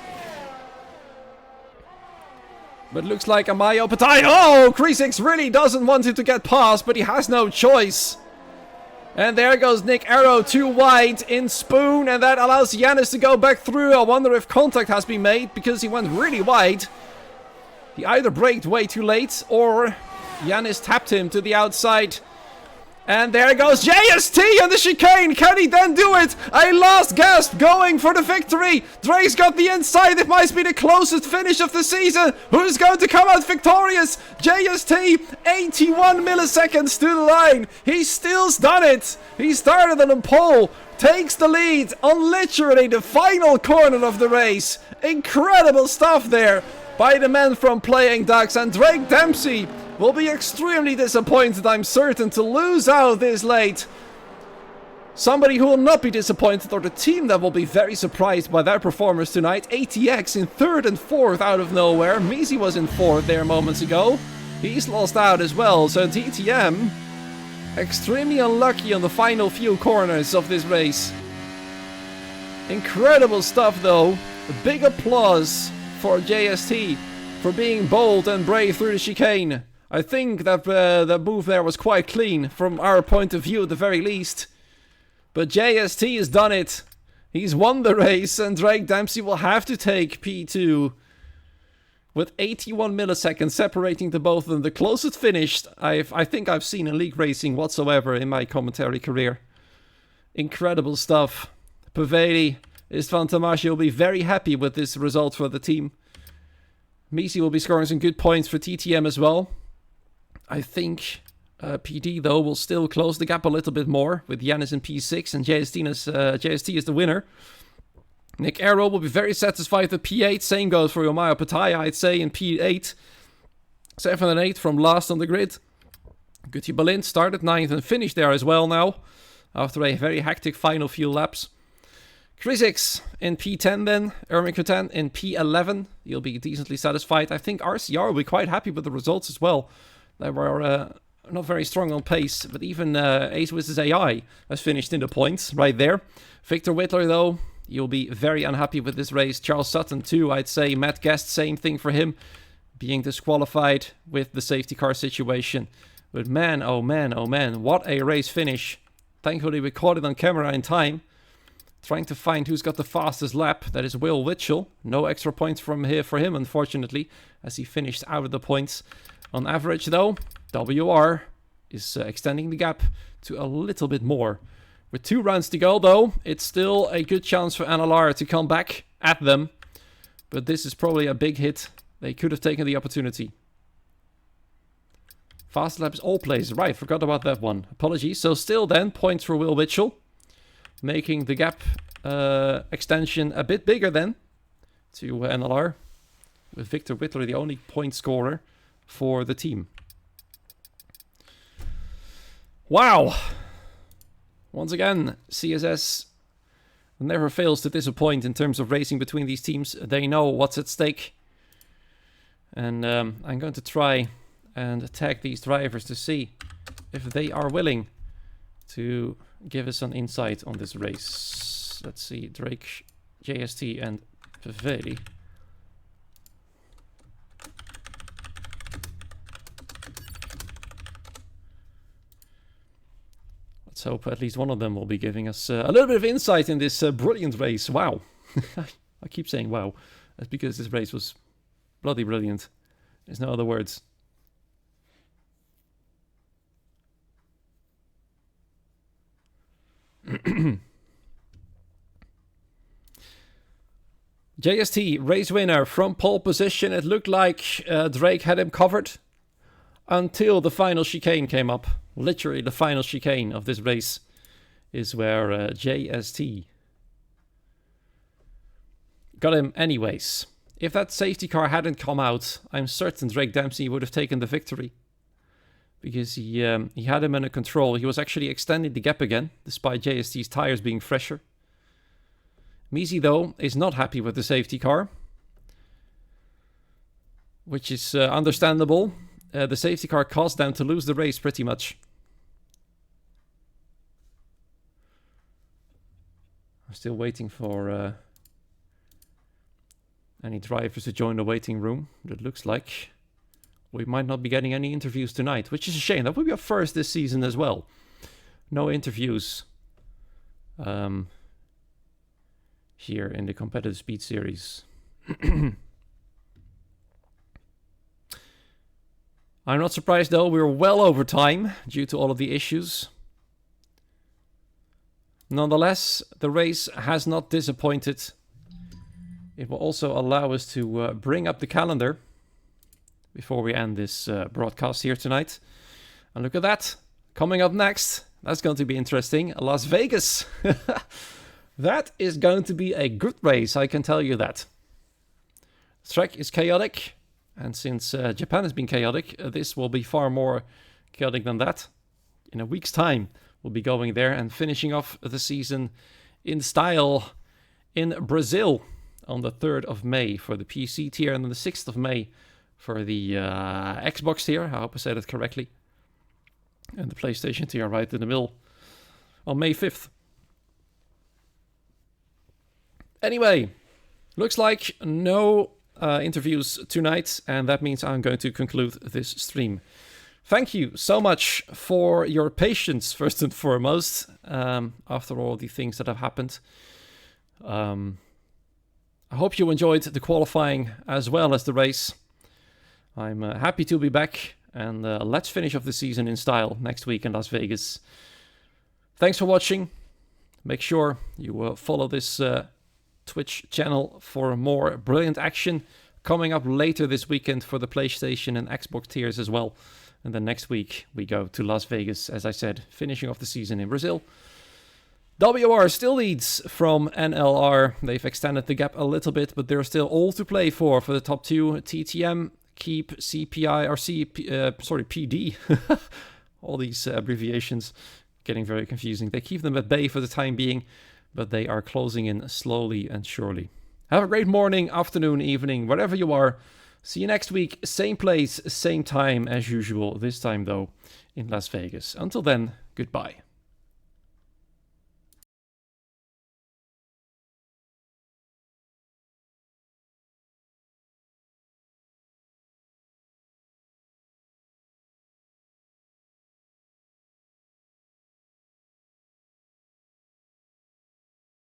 But looks like Amayo Pataya. Oh, Kriesix really doesn't want him to get past, but he has no choice. And there goes Nick Arrow too wide in Spoon, and that allows Yanis to go back through. I wonder if contact has been made because he went really wide. He either braked way too late or Yanis tapped him to the outside. And there goes JST on the chicane. Can he then do it? A last gasp going for the victory. Drake's got the inside. It might be the closest finish of the season. Who's going to come out victorious? JST, 81 milliseconds to the line. He still's done it. He started on a pole. Takes the lead on literally the final corner of the race. Incredible stuff there by the man from Playing Ducks. And Drake Dempsey will be extremely disappointed, I'm certain, to lose out this late. Somebody who will not be disappointed, or the team that will be very surprised by their performance tonight. ATX in 3rd and 4th out of nowhere. Misi was in 4th there moments ago. He's lost out as well, so TTM extremely unlucky on the final few corners of this race. Incredible stuff though. A big applause for JST for being bold and brave through the chicane. I think that the move there was quite clean from our point of view at the very least. But JST has done it. He's won the race and Drake Dempsey will have to take P2. With 81 milliseconds separating the both of them. The closest finish I think I've seen in league racing whatsoever in my commentary career. Incredible stuff. Paveli, Istvan Tomashi will be very happy with this result for the team. Misi will be scoring some good points for TTM as well. I think PD, though, will still close the gap a little bit more with Yanis in P6 and JST is the winner. Nick Arrow will be very satisfied with P8. Same goes for Yomayo Pataya, I'd say, in P8. 7 and 8 from last on the grid. Guti Berlin started 9th and finished there as well now, after a very hectic final few laps. Kriesix in P10 then, Ermin Kutan in P11. You'll be decently satisfied. I think RCR will be quite happy with the results as well. They were not very strong on pace, but even AceWiz's AI has finished in the points right there. Victor Whitler, though, you'll be very unhappy with this race. Charles Sutton, too, I'd say. Matt Guest, same thing for him, being disqualified with the safety car situation. But man, oh man, oh man, what a race finish. Thankfully, we caught it on camera in time. Trying to find who's got the fastest lap. That is Will Witchell. No extra points from here for him, unfortunately, as he finished out of the points. On average, though, WR is extending the gap to a little bit more. With 2 rounds to go, though, it's still a good chance for NLR to come back at them. But this is probably a big hit. They could have taken the opportunity. Fast laps all plays. Right, forgot about that one. Apologies. So still then, points for Will Witchell. Making the gap extension a bit bigger then to NLR. With Victor Whitler the only point scorer for the team. Wow. Once again, CSS never fails to disappoint in terms of racing between these teams. They know what's at stake. And I'm going to try and tag these drivers to see if they are willing to give us an insight on this race. Let's see, Drake, JST and Paveli. Let's hope at least one of them will be giving us a little bit of insight in this brilliant race. Wow. I keep saying wow. That's because this race was bloody brilliant. There's no other words. JST, race winner from pole position. It looked like Drake had him covered until the final chicane came up. Literally the final chicane of this race is where JST got him anyways. If that safety car hadn't come out, I'm certain Drake Dempsey would have taken the victory. Because he had him under control. He was actually extending the gap again, despite JST's tires being fresher. Misi, though, is not happy with the safety car. Which is understandable. The safety car caused them to lose the race pretty much. I'm still waiting for any drivers to join the waiting room. It looks like we might not be getting any interviews tonight, which is a shame. That would be our first this season as well. No interviews here in the competitive speed series. I'm not surprised though, we're well over time due to all of the issues. Nonetheless, the race has not disappointed. It will also allow us to bring up the calendar before we end this broadcast here tonight. And look at that. Coming up next, that's going to be interesting. Las Vegas. That is going to be a good race, I can tell you that. The track is chaotic. And since Japan has been chaotic, this will be far more chaotic than that. In a week's time, we'll be going there and finishing off the season in style in Brazil on the 3rd of May for the PC tier and on the 6th of May for the Xbox tier. I hope I said it correctly. And the PlayStation tier right in the middle on May 5th. Anyway, looks like no interviews tonight, and that means I'm going to conclude this stream. Thank you so much for your patience, first and foremost, after all the things that have happened. I hope you enjoyed the qualifying as well as the race. I'm happy to be back, and let's finish off the season in style next week in Las Vegas. Thanks for watching. Make sure you follow this Twitch channel for more brilliant action coming up later this weekend for the PlayStation and Xbox tiers as well. And then next week we go to Las Vegas, as I said, finishing off the season in Brazil. WR still leads from NLR. They've extended the gap a little bit, but they're still all to play for the top two. TTM, Keep, CPI, or PD. All these abbreviations getting very confusing. They keep them at bay for the time being, but they are closing in slowly and surely. Have a great morning, afternoon, evening, wherever you are. See you next week, same place, same time as usual. This time, though, in Las Vegas. Until then, goodbye.